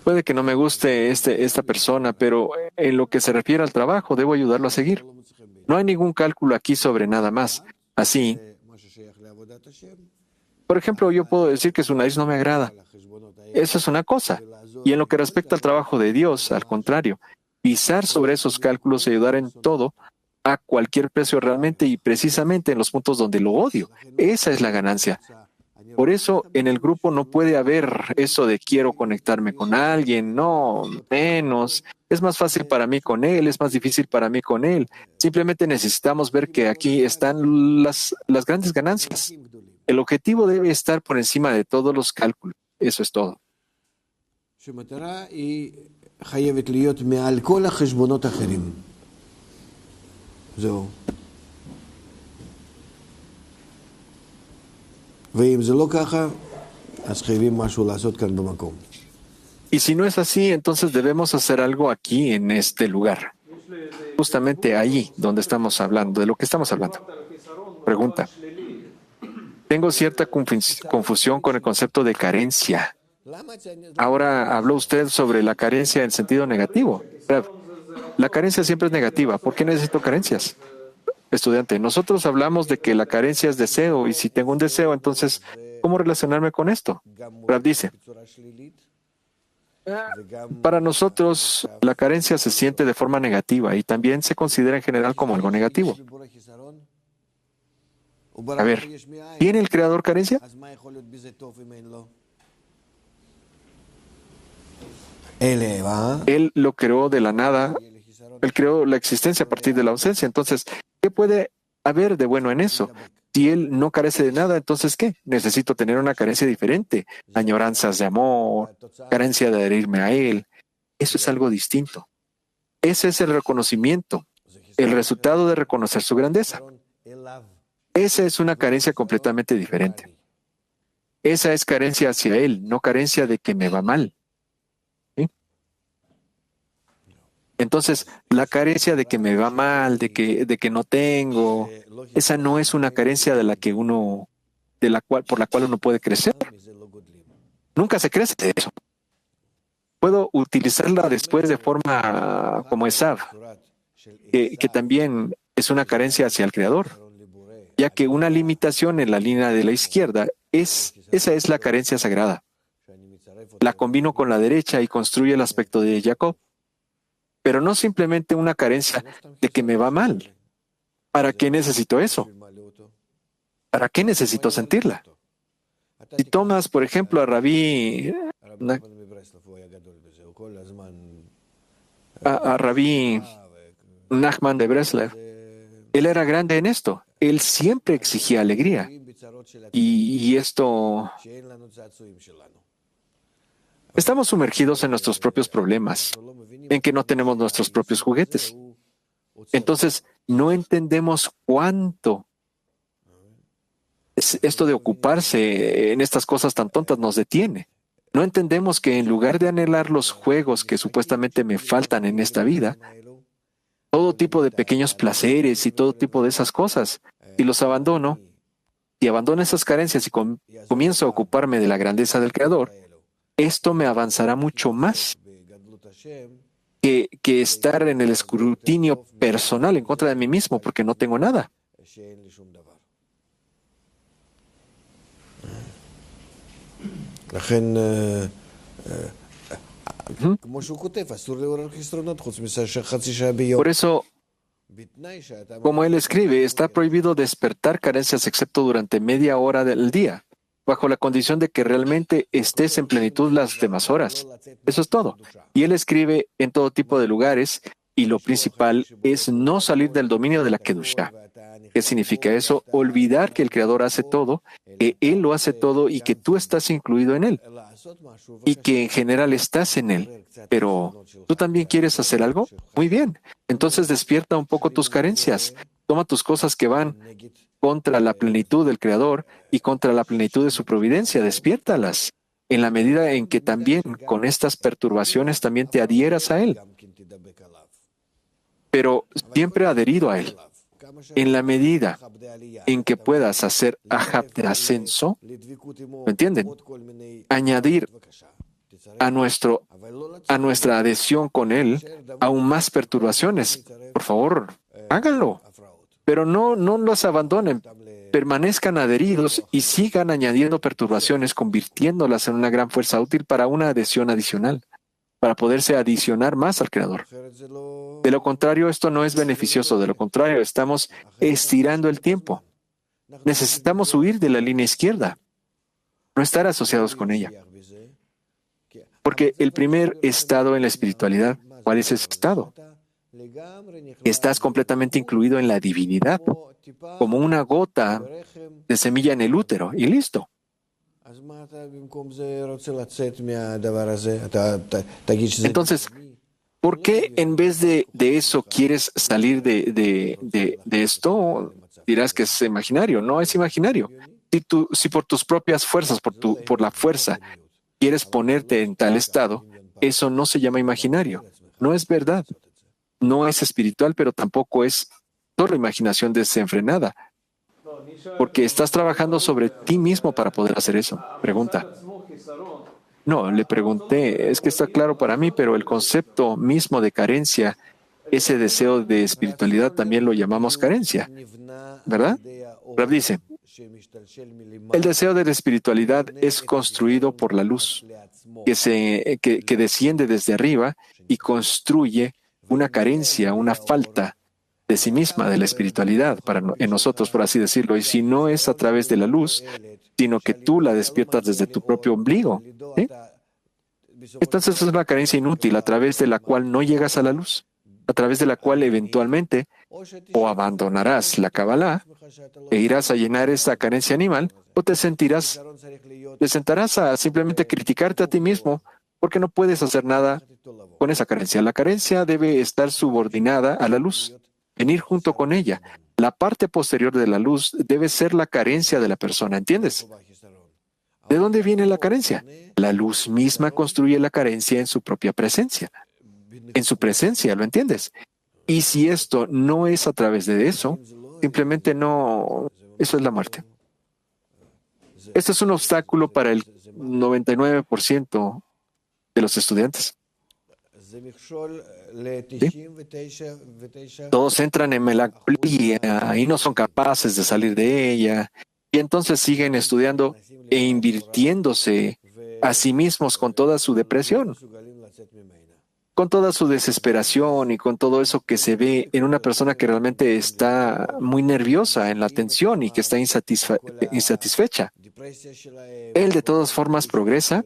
Puede que no me guste esta persona, pero en lo que se refiere al trabajo, debo ayudarlo a seguir. No hay ningún cálculo aquí sobre nada más. Así, por ejemplo, yo puedo decir que su nariz no me agrada. Eso es una cosa. Y en lo que respecta al trabajo de Dios, al contrario, pisar sobre esos cálculos y ayudar en todo a cualquier precio realmente y precisamente en los puntos donde lo odio. Esa es la ganancia. Por eso en el grupo no puede haber eso de quiero conectarme con alguien, no, menos. Es más fácil para mí con él, es más difícil para mí con él. Simplemente necesitamos ver que aquí están las grandes ganancias. El objetivo debe estar por encima de todos los cálculos. Eso es todo. Y si no es así, entonces debemos hacer algo aquí en este lugar. Justamente allí donde estamos hablando, de lo que estamos hablando. Pregunta. Tengo cierta confusión con el concepto de carencia. Ahora habló usted sobre la carencia en sentido negativo. La carencia siempre es negativa. ¿Por qué necesito carencias? Estudiante, nosotros hablamos de que la carencia es deseo y si tengo un deseo, entonces, ¿cómo relacionarme con esto? Rab dice, para nosotros la carencia se siente de forma negativa y también se considera en general como algo negativo. A ver, ¿tiene el Creador carencia? Él lo creó de la nada, él creó la existencia a partir de la ausencia. Entonces, ¿qué puede haber de bueno en eso? Si él no carece de nada, entonces ¿qué? Necesito tener una carencia diferente, añoranzas de amor, carencia de adherirme a él. Eso es algo distinto. Ese es el reconocimiento, el resultado de reconocer su grandeza. Esa es una carencia completamente diferente. Esa es carencia hacia él, no carencia de que me va mal. ¿Sí? Entonces, la carencia de que me va mal, de que no tengo, esa no es una carencia por la cual uno puede crecer. Nunca se crece de eso. Puedo utilizarla después de forma como Esav, que también es una carencia hacia el Creador, ya que una limitación en la línea de la izquierda esa es la carencia sagrada. La combino con la derecha y construye el aspecto de Jacob, pero no simplemente una carencia de que me va mal. ¿Para qué necesito eso? ¿Para qué necesito sentirla? Si tomas, por ejemplo, a Rabí Nachman de Breslev, él era grande en esto. Él siempre exigía alegría. Y esto, estamos sumergidos en nuestros propios problemas, en que no tenemos nuestros propios juguetes. Entonces, no entendemos cuánto esto de ocuparse en estas cosas tan tontas nos detiene. No entendemos que en lugar de anhelar los juegos que supuestamente me faltan en esta vida, todo tipo de pequeños placeres y todo tipo de esas cosas, si los abandono, si abandono esas carencias y comienzo a ocuparme de la grandeza del Creador, esto me avanzará mucho más que estar en el escrutinio personal en contra de mí mismo porque no tengo nada. Por eso, como él escribe, está prohibido despertar carencias excepto durante media hora del día, bajo la condición de que realmente estés en plenitud las demás horas. Eso es todo. Y él escribe en todo tipo de lugares, y lo principal es no salir del dominio de la Kedushá. ¿Qué significa eso? Olvidar que el Creador hace todo, que Él lo hace todo y que tú estás incluido en Él, y que en general estás en Él. Pero, ¿tú también quieres hacer algo? Muy bien. Entonces despierta un poco tus carencias. Toma tus cosas que van contra la plenitud del Creador y contra la plenitud de su providencia. Despiértalas. En la medida en que también con estas perturbaciones también te adhieras a Él. Pero siempre adherido a Él. En la medida en que puedas hacer ahab de ascenso, ¿lo entienden? Añadir a nuestra adhesión con Él aún más perturbaciones. Por favor, háganlo. Pero no los abandonen. Permanezcan adheridos y sigan añadiendo perturbaciones, convirtiéndolas en una gran fuerza útil para una adhesión adicional, para poderse adicionar más al Creador. De lo contrario, esto no es beneficioso. De lo contrario, estamos estirando el tiempo. Necesitamos huir de la línea izquierda, no estar asociados con ella. Porque el primer estado en la espiritualidad, ¿cuál es ese estado? Estás completamente incluido en la divinidad, como una gota de semilla en el útero, y listo. Entonces, ¿por qué en vez de eso quieres salir de esto? Dirás que es imaginario. No es imaginario. Si por tus propias fuerzas, por la fuerza, quieres ponerte en tal estado, eso no se llama imaginario. No es verdad. No es espiritual, pero tampoco es solo imaginación desenfrenada. Porque estás trabajando sobre ti mismo para poder hacer eso. Pregunta. No, le pregunté, es que está claro para mí, pero el concepto mismo de carencia, ese deseo de espiritualidad también lo llamamos carencia, ¿verdad? Rab dice, el deseo de la espiritualidad es construido por la luz, que desciende desde arriba y construye una carencia, una falta de sí misma, de la espiritualidad en nosotros, por así decirlo. Y si no es a través de la luz, sino que tú la despiertas desde tu propio ombligo, ¿sí? Entonces es una carencia inútil a través de la cual no llegas a la luz, a través de la cual eventualmente o abandonarás la Kabbalah e irás a llenar esa carencia animal, o te sentarás a simplemente criticarte a ti mismo porque no puedes hacer nada con esa carencia. La carencia debe estar subordinada a la luz, venir junto con ella. La parte posterior de la luz debe ser la carencia de la persona, ¿entiendes? ¿De dónde viene la carencia? La luz misma construye la carencia en su propia presencia. En su presencia, ¿lo entiendes? Y si esto no es a través de eso, simplemente no, eso es la muerte. Esto es un obstáculo para el 99% de los estudiantes. ¿Sí? Todos entran en melancolía y no son capaces de salir de ella, y entonces siguen estudiando e invirtiéndose a sí mismos con toda su depresión. con toda su desesperación y con todo eso que se ve en una persona que realmente está muy nerviosa en la tensión y que está insatisfecha. Él de todas formas progresa,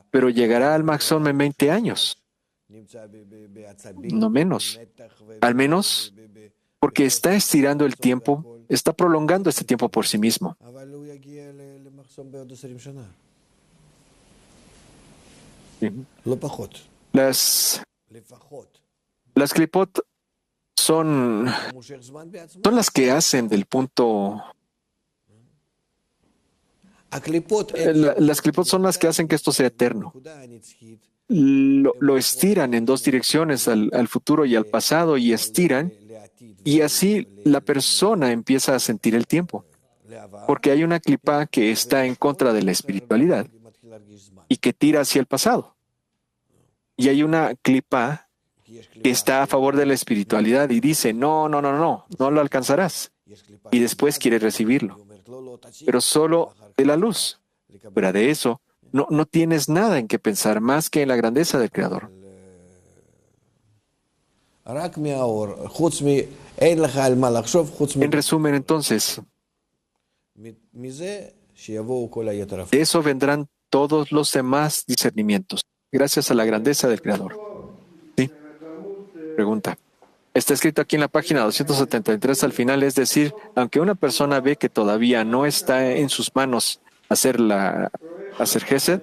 pero llegará al maxón en 20 años, no menos. Al menos porque está estirando el tiempo, está prolongando este tiempo por sí mismo. Las, las clipot son las que hacen del punto. Las clipot son las que hacen que esto sea eterno. Lo estiran en dos direcciones, al futuro y al pasado, y estiran, y así la persona empieza a sentir el tiempo. Porque hay una clipa que está en contra de la espiritualidad y que tira hacia el pasado. Y hay una clipa que está a favor de la espiritualidad y dice, no lo alcanzarás. Y después quiere recibirlo, pero solo de la luz. Fuera de eso, no tienes nada en que pensar más que en la grandeza del Creador. En resumen, entonces, de eso vendrán todos los demás discernimientos, gracias a la grandeza del Creador. ¿Sí? Pregunta. Está escrito aquí en la página 273 al final, es decir, aunque una persona ve que todavía no está en sus manos hacer gesed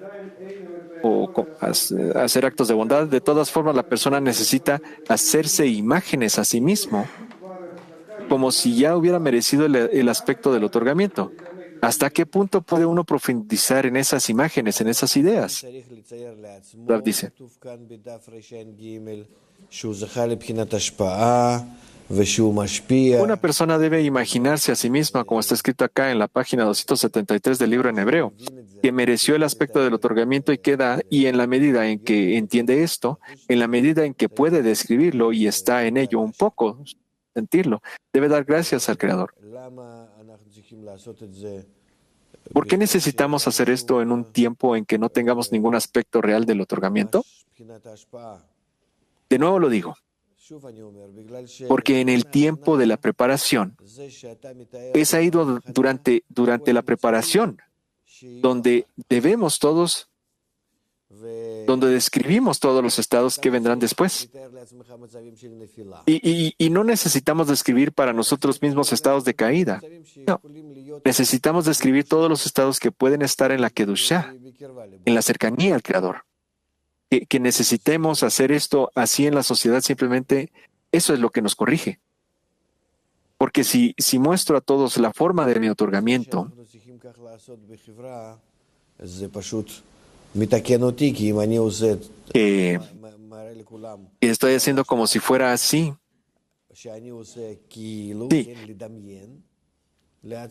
o hacer actos de bondad, de todas formas la persona necesita hacerse imágenes a sí mismo, como si ya hubiera merecido el aspecto del otorgamiento. ¿Hasta qué punto puede uno profundizar en esas imágenes, en esas ideas? Rav dice, una persona debe imaginarse a sí misma, como está escrito acá en la página 273 del libro en hebreo, que mereció el aspecto del otorgamiento y en la medida en que entiende esto, en la medida en que puede describirlo y está en ello un poco, sentirlo, debe dar gracias al Creador. ¿Por qué necesitamos hacer esto en un tiempo en que no tengamos ningún aspecto real del otorgamiento? De nuevo lo digo, porque en el tiempo de la preparación, es ahí durante la preparación, donde describimos todos los estados que vendrán después. Y no necesitamos describir para nosotros mismos estados de caída. No, necesitamos describir todos los estados que pueden estar en la Kedushá, en la cercanía al Creador. Que necesitemos hacer esto así en la sociedad, simplemente eso es lo que nos corrige. Porque si muestro a todos la forma de mi otorgamiento, estoy haciendo como si fuera así. Sí.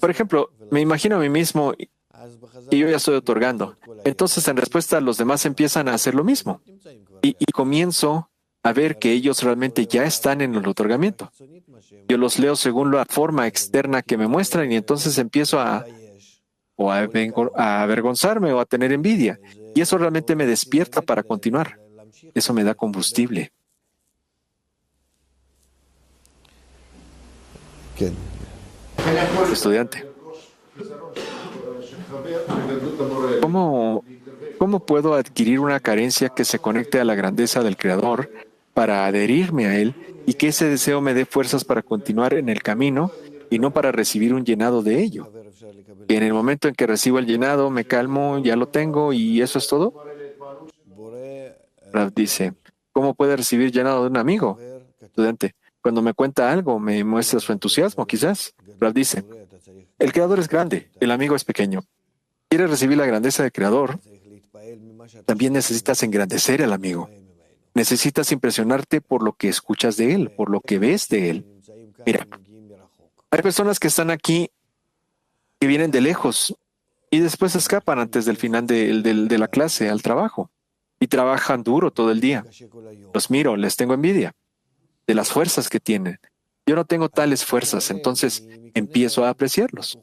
Por ejemplo, me imagino a mí mismo y yo ya estoy otorgando. Entonces, en respuesta, los demás empiezan a hacer lo mismo. Y comienzo a ver que ellos realmente ya están en el otorgamiento. Yo los leo según la forma externa que me muestran y entonces empiezo a avergonzarme o a tener envidia. Y eso realmente me despierta para continuar. Eso me da combustible. Estudiante. ¿Cómo puedo adquirir una carencia que se conecte a la grandeza del Creador para adherirme a Él y que ese deseo me dé fuerzas para continuar en el camino y no para recibir un llenado de ello? Y en el momento en que recibo el llenado, me calmo, ya lo tengo y eso es todo. Rav dice, ¿cómo puede recibir llenado de un amigo? Estudiante, cuando me cuenta algo, me muestra su entusiasmo, quizás. Rav dice, el Creador es grande, el amigo es pequeño. ¿Quieres recibir la grandeza del Creador? También necesitas engrandecer al amigo. Necesitas impresionarte por lo que escuchas de él, por lo que ves de él. Mira, hay personas que están aquí, que vienen de lejos y después escapan antes del final de la clase al trabajo y trabajan duro todo el día. Los miro, les tengo envidia de las fuerzas que tienen. Yo no tengo tales fuerzas, entonces empiezo a apreciarlos.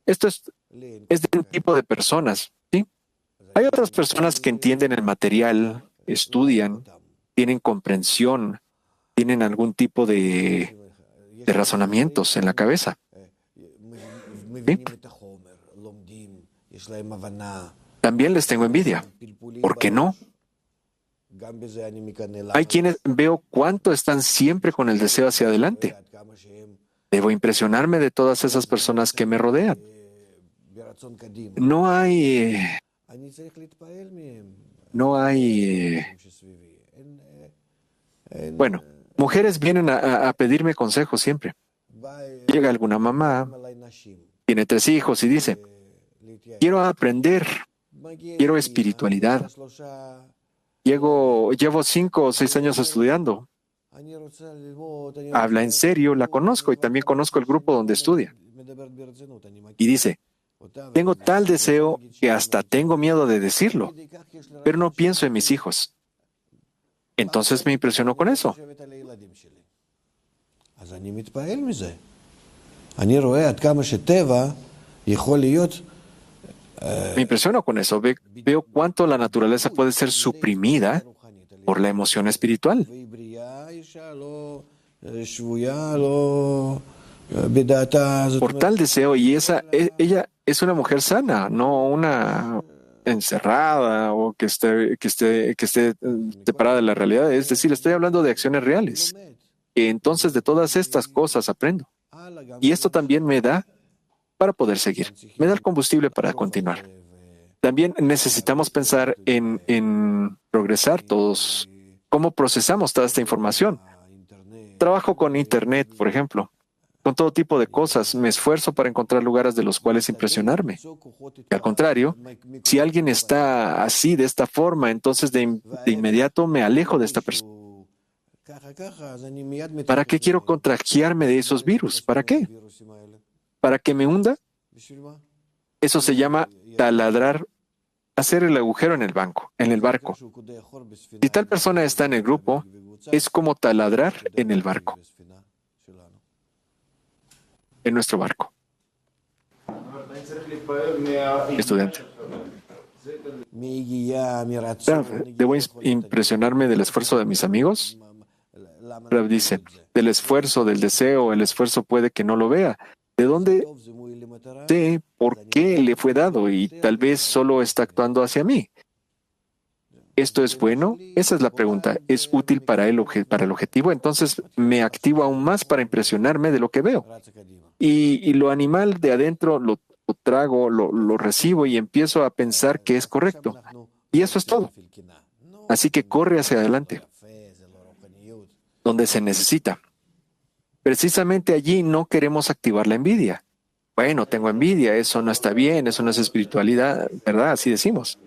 Esto es de un tipo de personas, ¿sí? Hay otras personas que entienden el material, estudian tienen comprensión, tienen algún tipo de razonamientos en la cabeza. ¿Sí? También les tengo envidia. ¿Por qué no? Hay quienes veo cuánto están siempre con el deseo hacia adelante. Debo impresionarme de todas esas personas que me rodean. No hay, bueno, mujeres vienen a pedirme consejos siempre. Llega alguna mamá, tiene 3 hijos y dice, quiero aprender, quiero espiritualidad. Llevo 5 o 6 años estudiando. Habla en serio, la conozco y también conozco el grupo donde estudia. Y dice, tengo tal deseo que hasta tengo miedo de decirlo, pero no pienso en mis hijos. Entonces me impresionó con eso. Me impresiono con eso. Veo cuánto la naturaleza puede ser suprimida por la emoción espiritual. Por tal deseo, y ella es una mujer sana, no una encerrada o que esté separada de la realidad. Es decir, estoy hablando de acciones reales. Y entonces de todas estas cosas aprendo. Y esto también me da para poder seguir. Me da el combustible para continuar. También necesitamos pensar en progresar todos. ¿Cómo procesamos toda esta información? Trabajo con Internet, por ejemplo, con todo tipo de cosas. Me esfuerzo para encontrar lugares de los cuales impresionarme. Y al contrario, si alguien está así, de esta forma, entonces de inmediato me alejo de esta persona. ¿Para qué quiero contagiarme de esos virus? ¿Para qué? ¿Para que me hunda? Eso se llama taladrar, hacer el agujero en el barco. Si tal persona está en el grupo, es como taladrar en el barco, en nuestro barco. Estudiante. ¿Debo impresionarme del esfuerzo de mis amigos? Rav dice, del esfuerzo, del deseo, el esfuerzo puede que no lo vea. ¿De dónde sé por qué le fue dado y tal vez solo está actuando hacia mí? ¿Esto es bueno? Esa es la pregunta. ¿Es útil para el objetivo? Entonces me activo aún más para impresionarme de lo que veo. Y lo animal de adentro lo trago, lo recibo y empiezo a pensar que es correcto. Y eso es todo. Así que corre hacia adelante, donde se necesita. Precisamente allí no queremos activar la envidia. Bueno, tengo envidia, eso no está bien, eso no es espiritualidad, ¿verdad? Así decimos.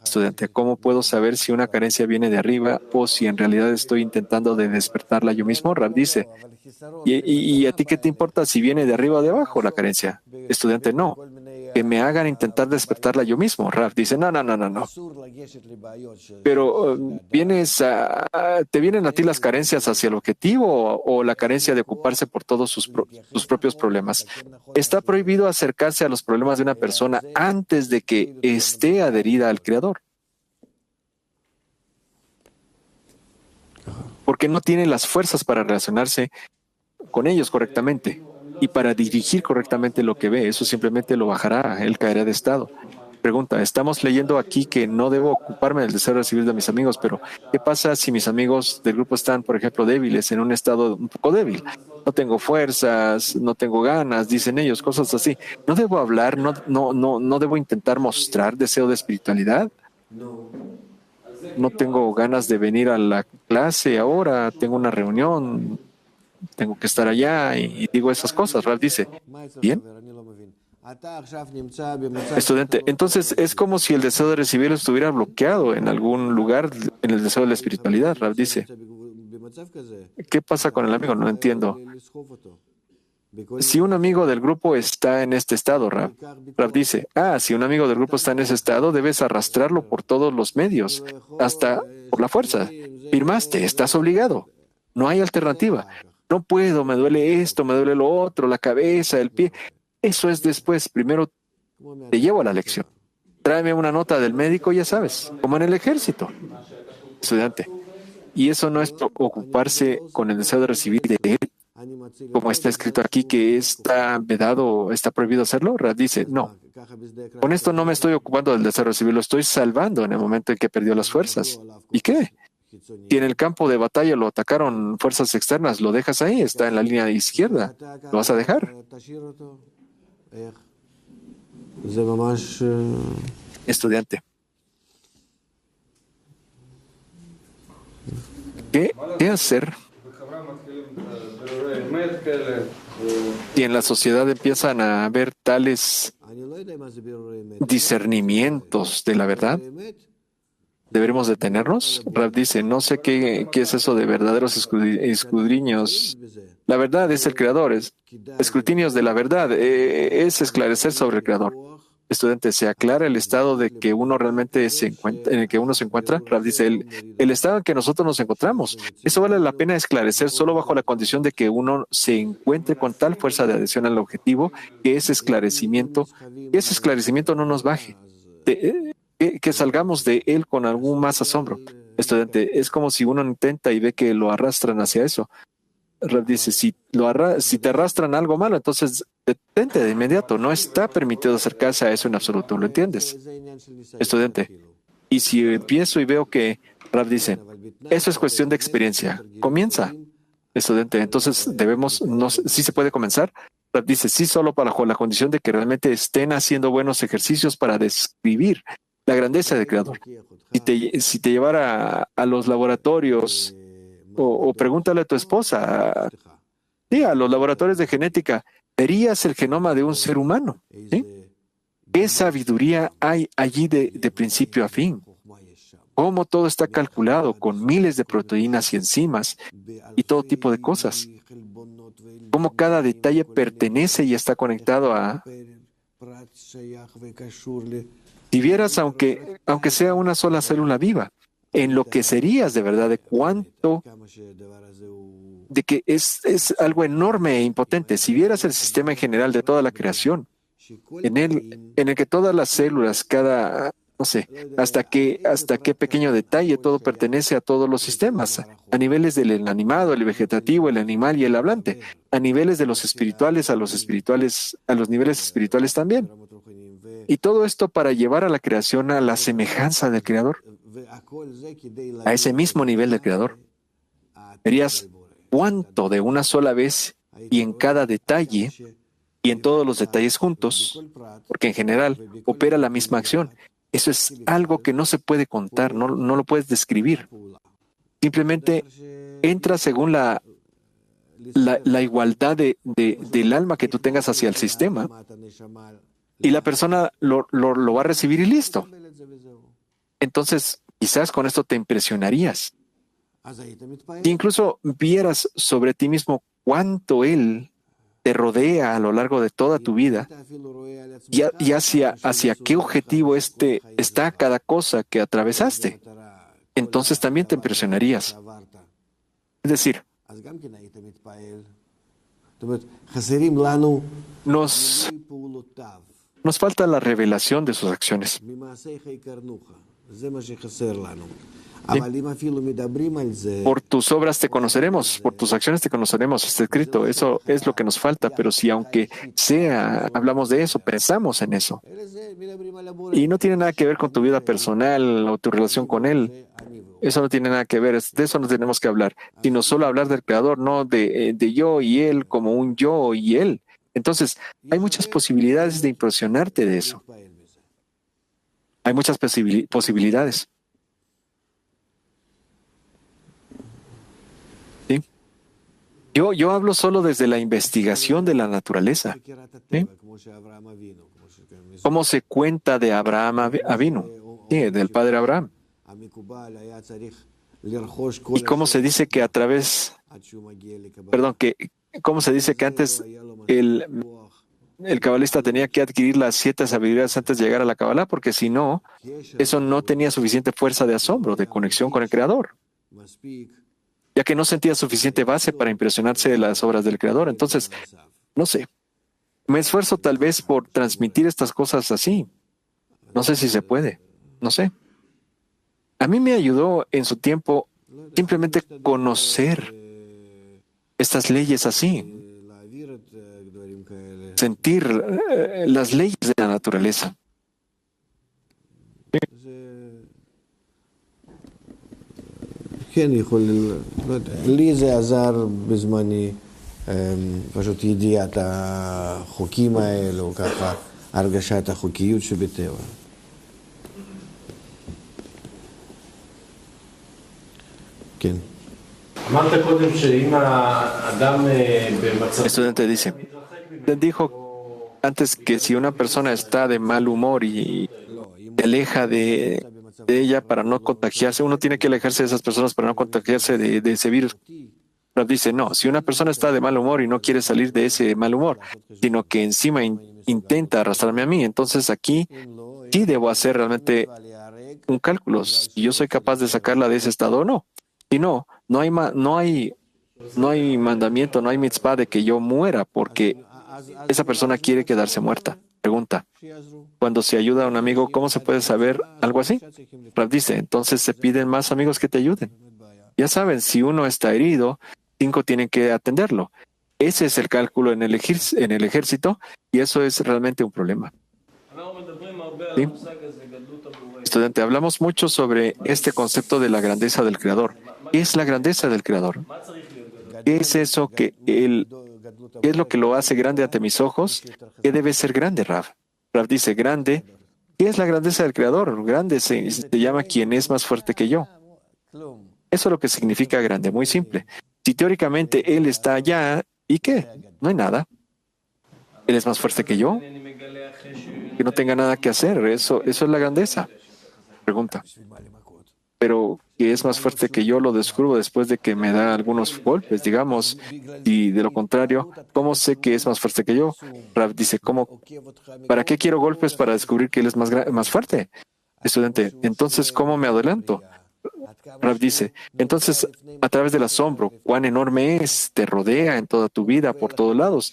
Estudiante, ¿cómo puedo saber si una carencia viene de arriba o si en realidad estoy intentando de despertarla yo mismo? Rav dice, ¿y a ti qué te importa si viene de arriba o de abajo la carencia? Estudiante, no. Que me hagan intentar despertarla yo mismo. Rav dice, no. Pero ¿te vienen a ti las carencias hacia el objetivo o la carencia de ocuparse por todos sus propios problemas? Está prohibido acercarse a los problemas de una persona antes de que esté adherida al Creador, porque no tiene las fuerzas para relacionarse con ellos correctamente y para dirigir correctamente lo que ve. Eso simplemente lo bajará, él caerá de estado. Pregunta, estamos leyendo aquí que no debo ocuparme del deseo de recibir de mis amigos, pero ¿qué pasa si mis amigos del grupo están, por ejemplo, débiles, en un estado un poco débil? No tengo fuerzas, no tengo ganas, dicen ellos, cosas así. ¿No debo hablar? ¿No debo intentar mostrar deseo de espiritualidad? No tengo ganas de venir a la clase ahora, tengo una reunión, tengo que estar allá y digo esas cosas. Rav dice, ¿bien? Estudiante, entonces es como si el deseo de recibir estuviera bloqueado en algún lugar en el deseo de la espiritualidad. Rav dice, ¿qué pasa con el amigo? No entiendo. Si un amigo del grupo está en este estado, Rav dice, si un amigo del grupo está en ese estado, debes arrastrarlo por todos los medios, hasta por la fuerza. Firmaste, estás obligado. No hay alternativa. No puedo, me duele esto, me duele lo otro, la cabeza, el pie. Eso es después. Primero te llevo a la lección. Tráeme una nota del médico, ya sabes, como en el ejército. Estudiante, Y eso no es ocuparse con el deseo de recibir de él, como está escrito aquí, que está vedado, está prohibido hacerlo. Rab dice, no, con esto no me estoy ocupando del deseo de recibir, lo estoy salvando en el momento en que perdió las fuerzas. ¿Y qué? Si en el campo de batalla lo atacaron fuerzas externas, lo dejas ahí, está en la línea izquierda. ¿Lo vas a dejar? Estudiante. ¿Qué hacer si en la sociedad empiezan a haber tales discernimientos de la verdad? ¿Deberemos detenernos? Rab dice, no sé qué es eso de verdaderos escudriños. La verdad es el Creador, es escrutinios de la verdad, es esclarecer sobre el Creador. Estudiante, ¿se aclara el estado de que uno realmente se encuentra, en el que uno se encuentra? Rab dice, el estado en que nosotros nos encontramos. Eso vale la pena esclarecer solo bajo la condición de que uno se encuentre con tal fuerza de adhesión al objetivo que ese esclarecimiento no nos baje. Que salgamos de él con algún más asombro. Estudiante, es como si uno intenta y ve que lo arrastran hacia eso. Rab dice, si te arrastran a algo malo, entonces detente de inmediato. No está permitido acercarse a eso en absoluto. ¿Lo entiendes? Estudiante, y si empiezo y veo que Rab dice, eso es cuestión de experiencia, comienza. Estudiante, entonces sí se puede comenzar. Rab dice, sí, solo bajo la condición de que realmente estén haciendo buenos ejercicios para describir la grandeza del Creador. Si te llevara a los laboratorios, o pregúntale a tu esposa, sí, a los laboratorios de genética, verías el genoma de un ser humano. ¿Sí? ¿Qué sabiduría hay allí de principio a fin? Cómo todo está calculado con miles de proteínas y enzimas y todo tipo de cosas. Cómo cada detalle pertenece y está conectado a... Si vieras, aunque sea una sola célula viva, enloquecerías de verdad de que es algo enorme e impotente. Si vieras el sistema en general de toda la creación, en el que todas las células, no sé, hasta qué pequeño detalle todo pertenece a todos los sistemas, a niveles del animado, el vegetativo, el animal y el hablante, a niveles de los espirituales, a los niveles espirituales también. Y todo esto para llevar a la creación a la semejanza del Creador, a ese mismo nivel del Creador. Verías cuánto de una sola vez y en cada detalle y en todos los detalles juntos, porque en general opera la misma acción. Eso es algo que no se puede contar, no lo puedes describir. Simplemente entra según la igualdad del alma que tú tengas hacia el sistema y la persona lo va a recibir y listo. Entonces, quizás con esto te impresionarías. Si incluso vieras sobre ti mismo cuánto Él te rodea a lo largo de toda tu vida y hacia qué objetivo está cada cosa que atravesaste, entonces también te impresionarías. Es decir, nos falta la revelación de sus acciones. Sí. Por tus obras te conoceremos, por tus acciones te conoceremos, está escrito. Eso es lo que nos falta, pero si aunque hablamos de eso, pensamos en eso. Y no tiene nada que ver con tu vida personal o tu relación con Él. Eso no tiene nada que ver, de eso no tenemos que hablar, sino solo hablar del Creador, no de yo y Él como un yo y Él. Entonces, hay muchas posibilidades de impresionarte de eso. Hay muchas posibilidades. ¿Sí? Yo hablo solo desde la investigación de la naturaleza. ¿Sí? ¿Cómo se cuenta de Abraham Avinu? Sí, del padre Abraham. Y cómo se dice que cómo se dice que antes el cabalista tenía que adquirir las 7 sabidurías antes de llegar a la Kabbalah, porque si no, eso no tenía suficiente fuerza de asombro, de conexión con el Creador, ya que no sentía suficiente base para impresionarse de las obras del Creador. Entonces, no sé, me esfuerzo tal vez por transmitir estas cosas así. No sé si se puede, no sé. A mí me ayudó en su tiempo simplemente conocer estas leyes así, sentir las leyes de la naturaleza. כן, לא יודע, לי זה עזר בזמני, פשוט ידיעת החוקים האלו, ככה הרגשת החוקיות שבטבע. כן. אמרת קודם שאם האדם במצב... El estudiante dijo antes que si una persona está de mal humor y se aleja de ella para no contagiarse, uno tiene que alejarse de esas personas para no contagiarse de ese virus. Pero dice, no, si una persona está de mal humor y no quiere salir de ese mal humor, sino que encima intenta arrastrarme a mí, entonces aquí sí debo hacer realmente un cálculo, si yo soy capaz de sacarla de ese estado o no. Si no, no hay mandamiento, no hay mitzvah de que yo muera porque esa persona quiere quedarse muerta. Pregunta, cuando se ayuda a un amigo, ¿cómo se puede saber algo así? Rav dice, entonces se piden más amigos que te ayuden. Ya saben, si uno está herido, 5 tienen que atenderlo. Ese es el cálculo en el ejército y eso es realmente un problema. ¿Sí? Estudiante, hablamos mucho sobre este concepto de la grandeza del Creador. ¿Qué es la grandeza del Creador? ¿Qué es eso ¿Qué es lo que lo hace grande ante mis ojos? ¿Qué debe ser grande, Rav? Rav dice, grande. ¿Qué es la grandeza del Creador? Grande se llama quien es más fuerte que yo. Eso es lo que significa grande, muy simple. Si teóricamente Él está allá, ¿y qué? No hay nada. Él es más fuerte que yo. Que no tenga nada que hacer. Eso es la grandeza. Pregunta. Pero que es más fuerte que yo lo descubro después de que me da algunos golpes, digamos, y de lo contrario, ¿cómo sé que es más fuerte que yo? Rav dice, ¿para qué quiero golpes para descubrir que él es más fuerte? Estudiante, entonces, ¿cómo me adelanto? Rav dice, entonces, a través del asombro, cuán enorme es, te rodea en toda tu vida, por todos lados.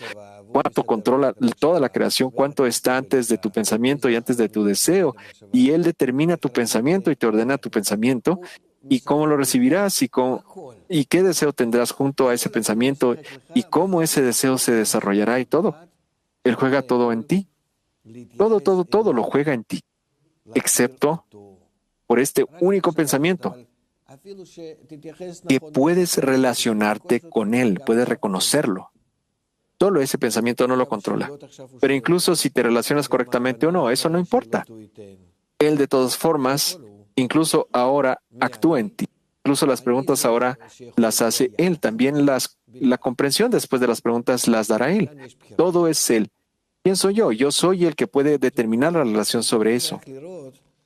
Cuánto controla toda la creación, cuánto está antes de tu pensamiento y antes de tu deseo. Y Él determina tu pensamiento y te ordena tu pensamiento. Y cómo lo recibirás y qué deseo tendrás junto a ese pensamiento y cómo ese deseo se desarrollará y todo. Él juega todo en ti. Todo lo juega en ti. Excepto por este único pensamiento. Que puedes relacionarte con Él, puedes reconocerlo. Solo ese pensamiento no lo controla. Pero incluso si te relacionas correctamente o no, eso no importa. Él, de todas formas, incluso ahora actúa en ti. Incluso las preguntas ahora las hace Él. También la comprensión después de las preguntas las dará Él. Todo es Él. ¿Quién soy yo? Yo soy el que puede determinar la relación sobre eso.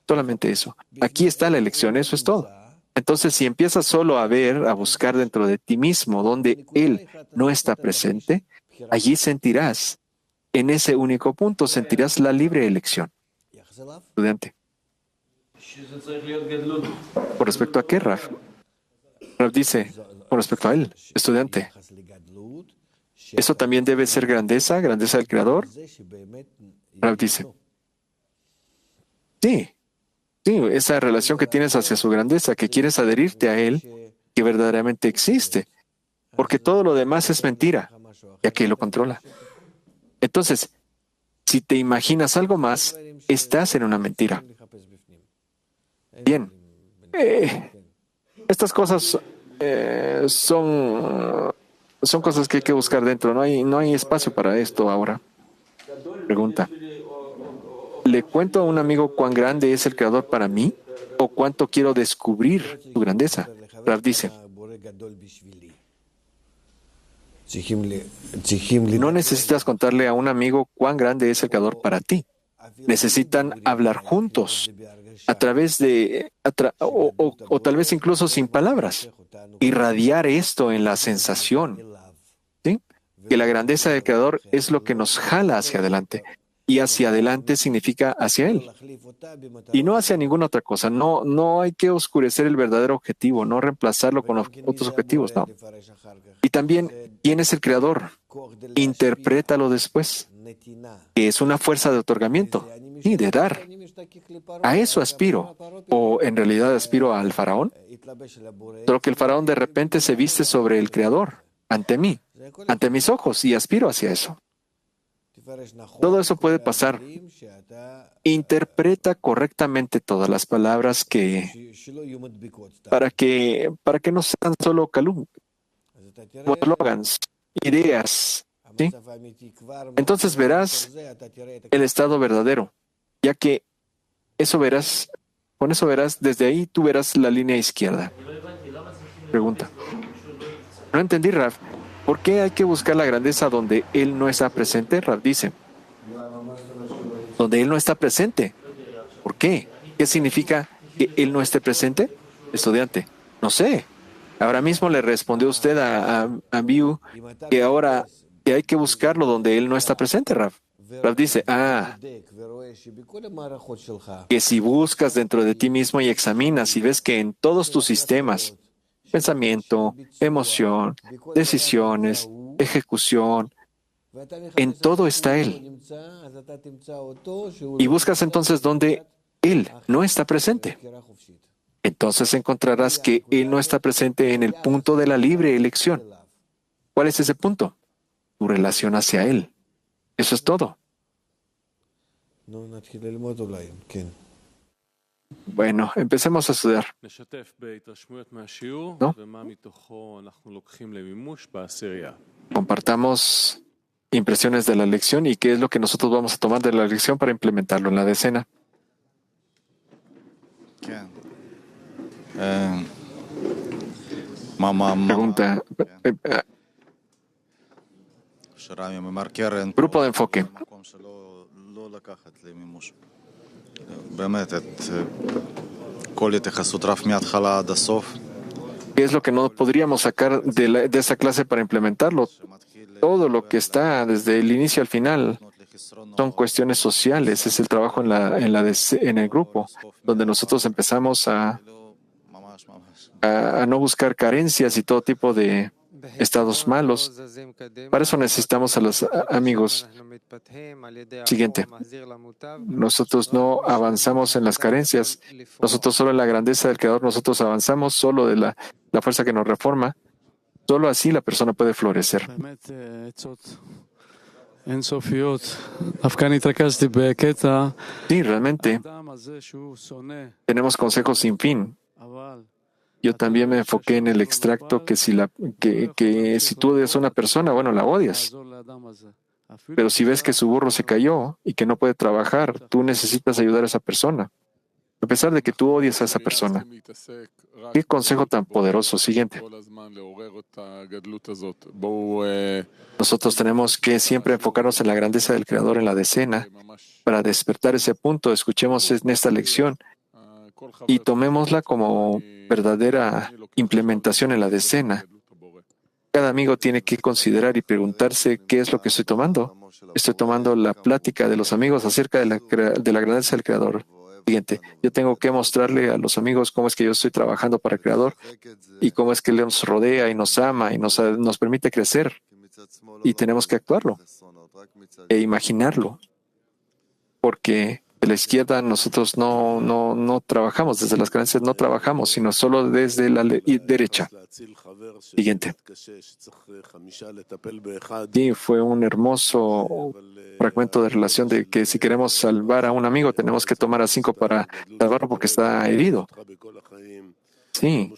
Solamente eso. Aquí está la elección, eso es todo. Entonces, si empiezas solo a ver, a buscar dentro de ti mismo donde Él no está presente, allí sentirás, en ese único punto, sentirás la libre elección. Estudiante. ¿Por respecto a qué, Rav? Rav dice, con respecto a Él, estudiante. ¿Eso también debe ser grandeza del Creador? Rav dice, sí, esa relación que tienes hacia su grandeza, que quieres adherirte a Él, que verdaderamente existe, porque todo lo demás es mentira, ya que Él lo controla. Entonces, si te imaginas algo más, estás en una mentira. Bien, estas cosas son cosas que hay que buscar dentro. No hay espacio para esto ahora. Pregunta. ¿Le cuento a un amigo cuán grande es el Creador para mí? ¿O cuánto quiero descubrir su grandeza? Rav dice, no necesitas contarle a un amigo cuán grande es el Creador para ti. Necesitan hablar juntos, a través de, o tal vez incluso sin palabras, irradiar esto en la sensación, ¿sí? Que la grandeza del Creador es lo que nos jala hacia adelante. Y hacia adelante significa hacia Él. Y no hacia ninguna otra cosa. No hay que oscurecer el verdadero objetivo, no reemplazarlo con otros objetivos, no. Y también, ¿quién es el Creador? Interprétalo después. Que es una fuerza de otorgamiento y de dar. A eso aspiro. ¿O en realidad aspiro al faraón? Solo que el faraón de repente se viste sobre el Creador, ante mí, ante mis ojos, y aspiro hacia eso. Todo eso puede pasar. Interpreta correctamente todas las palabras para que no sean solo como eslogans, ideas. ¿Sí? Entonces verás el estado verdadero, ya que con eso verás, desde ahí tú verás la línea izquierda. Pregunta. No entendí, Raf. ¿Por qué hay que buscar la grandeza donde Él no está presente? Raf dice, donde Él no está presente. ¿Por qué? ¿Qué significa que Él no esté presente? Estudiante, no sé. Ahora mismo le respondió usted a Biu que ahora que hay que buscarlo donde Él no está presente, Raf. Raf dice, que si buscas dentro de ti mismo y examinas y ves que en todos tus sistemas, pensamiento, emoción, decisiones, ejecución, en todo está Él. Y buscas entonces donde Él no está presente. Entonces encontrarás que Él no está presente en el punto de la libre elección. ¿Cuál es ese punto? Tu relación hacia Él. Eso es todo. Bueno, empecemos a estudiar. ¿No? Compartamos impresiones de la lección y qué es lo que nosotros vamos a tomar de la lección para implementarlo en la decena. Pregunta. Grupo de enfoque. ¿Qué es lo que no podríamos sacar de esa clase para implementarlo? Todo lo que está desde el inicio al final son cuestiones sociales. Es el trabajo en el grupo, donde nosotros empezamos a no buscar carencias y todo tipo de estados malos. Para eso necesitamos a los amigos. Siguiente. Nosotros no avanzamos en las carencias. Nosotros solo en la grandeza del Creador. Nosotros avanzamos solo de la fuerza que nos reforma. Solo así la persona puede florecer. Sí, realmente tenemos consejos sin fin. Yo también me enfoqué en el extracto que si tú odias a una persona, bueno, la odias. Pero si ves que su burro se cayó y que no puede trabajar, tú necesitas ayudar a esa persona, a pesar de que tú odias a esa persona. Qué consejo tan poderoso. Siguiente. Nosotros tenemos que siempre enfocarnos en la grandeza del Creador en la decena para despertar ese punto. Escuchemos en esta lección y tomémosla como verdadera implementación en la decena. Cada amigo tiene que considerar y preguntarse qué es lo que estoy tomando. Estoy tomando la plática de los amigos acerca de la grandeza del Creador. Siguiente, yo tengo que mostrarle a los amigos cómo es que yo estoy trabajando para el Creador y cómo es que Él nos rodea y nos ama y nos permite crecer. Y tenemos que actuarlo e imaginarlo. Porque de la izquierda nosotros no trabajamos, desde las creencias no trabajamos, sino solo desde la derecha. Siguiente. Sí, fue un hermoso fragmento de relación de que si queremos salvar a un amigo tenemos que tomar a 5 para salvarlo porque está herido. Sí,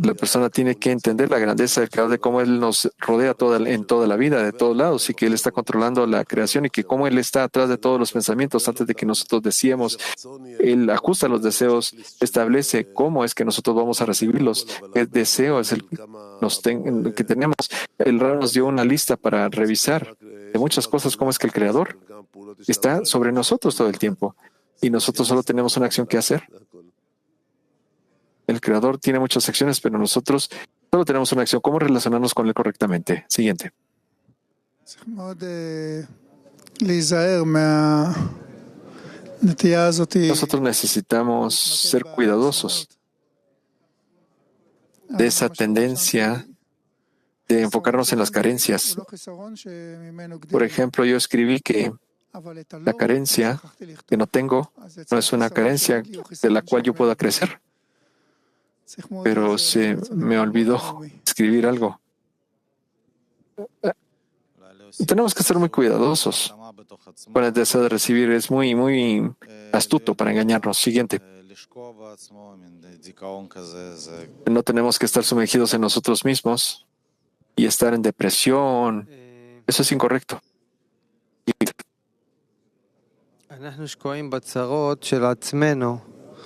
la persona tiene que entender la grandeza del Creador, de cómo Él nos rodea en toda la vida, de todos lados, y que Él está controlando la creación y que cómo Él está atrás de todos los pensamientos antes de que nosotros deseemos. Él ajusta los deseos, establece cómo es que nosotros vamos a recibirlos. El deseo es el que tenemos. El Ra nos dio una lista para revisar de muchas cosas, cómo es que el Creador está sobre nosotros todo el tiempo y nosotros solo tenemos una acción que hacer. El Creador tiene muchas acciones, pero nosotros solo tenemos una acción. ¿Cómo relacionarnos con Él correctamente? Siguiente. Nosotros necesitamos ser cuidadosos de esa tendencia de enfocarnos en las carencias. Por ejemplo, yo escribí que La carencia que no tengo no es una carencia de la cual yo pueda crecer. Pero se me olvidó escribir algo. Tenemos que ser muy cuidadosos con el deseo de recibir. Es muy astuto para engañarnos. Siguiente. No tenemos que estar sumergidos en nosotros mismos y estar en depresión. Eso es incorrecto.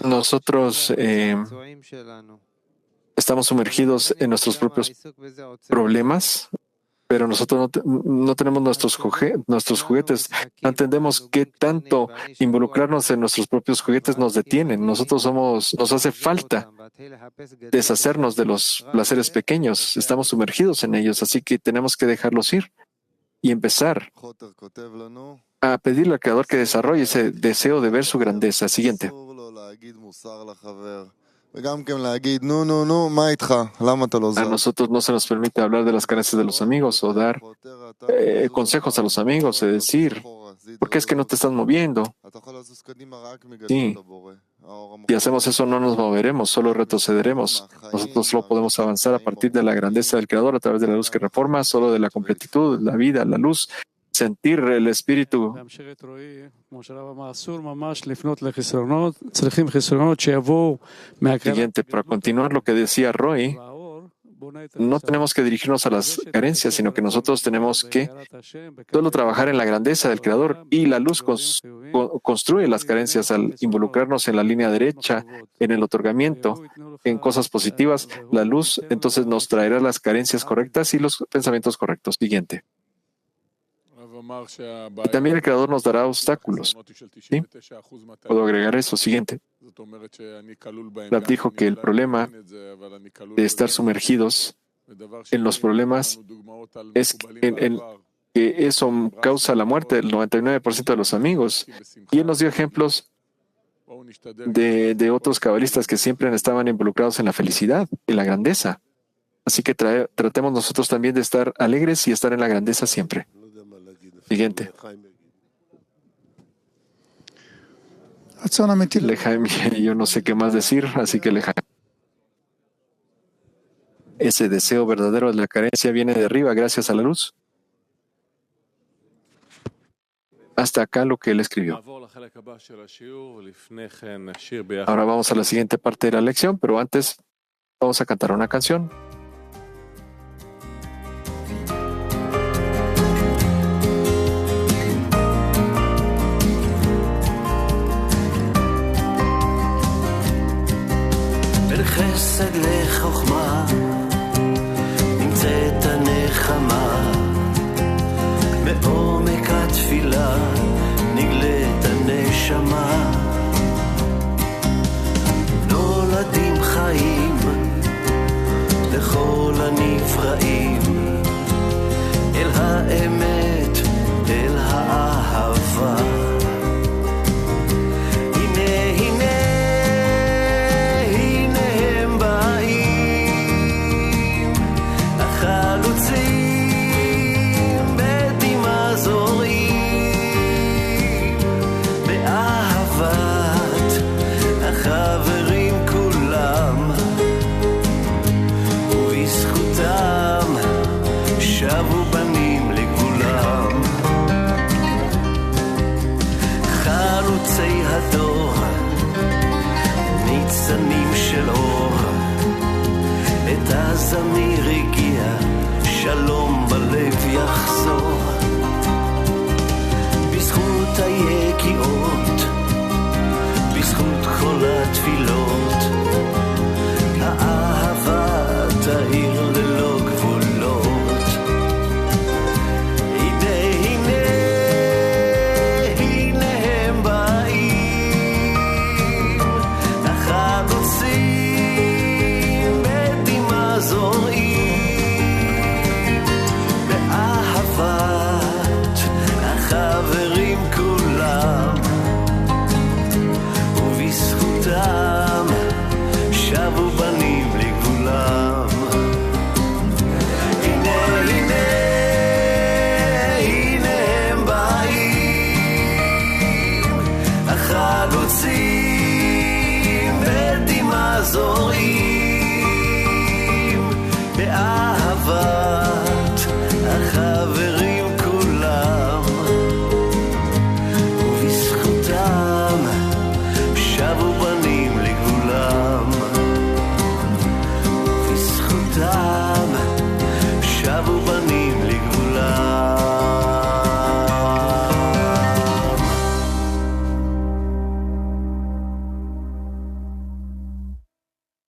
Nosotros estamos sumergidos en nuestros propios problemas, pero nosotros no tenemos nuestros juguetes. No entendemos qué tanto involucrarnos en nuestros propios juguetes nos detienen. Nos hace falta deshacernos de los placeres pequeños. Estamos sumergidos en ellos, así que tenemos que dejarlos ir y empezar a pedirle al Creador que desarrolle ese deseo de ver su grandeza. Siguiente. A nosotros no se nos permite hablar de las carencias de los amigos o dar consejos a los amigos, es decir, ¿por qué es que no te estás moviendo? Sí. Si hacemos eso, no nos moveremos, solo retrocederemos. Nosotros solo podemos avanzar a partir de la grandeza del Creador, a través de la luz que reforma, solo de la completitud, la vida, la luz, sentir el espíritu. Siguiente, para continuar lo que decía Roy, no tenemos que dirigirnos a las carencias, sino que nosotros tenemos que solo trabajar en la grandeza del Creador, y la luz construye las carencias al involucrarnos en la línea derecha, en el otorgamiento, en cosas positivas. La luz entonces nos traerá las carencias correctas y los pensamientos correctos. Siguiente. Y también el Creador nos dará obstáculos. ¿Sí? Puedo agregar eso. Siguiente. Rab dijo que el problema de estar sumergidos en los problemas es que eso causa la muerte del 99% de los amigos. Y él nos dio ejemplos de otros cabalistas que siempre estaban involucrados en la felicidad y la grandeza. Así que tratemos nosotros también de estar alegres y estar en la grandeza siempre. Siguiente. Lejaim, yo no sé qué más decir, así que Lejaim. Ese deseo verdadero de la carencia viene de arriba gracias a la luz. Hasta acá lo que él escribió. Ahora vamos a la siguiente parte de la lección, pero antes vamos a cantar una canción. חסד לחוכמה נמצאת הנחמה בעומק התפילה נגלית הנשמה נולדים חיים לכל הנבראים אל האמת אל האהבה ניצנים של אור את הזמיר הגיע שלום בלב יחזור בזכות היקיעות בזכות כל התפילה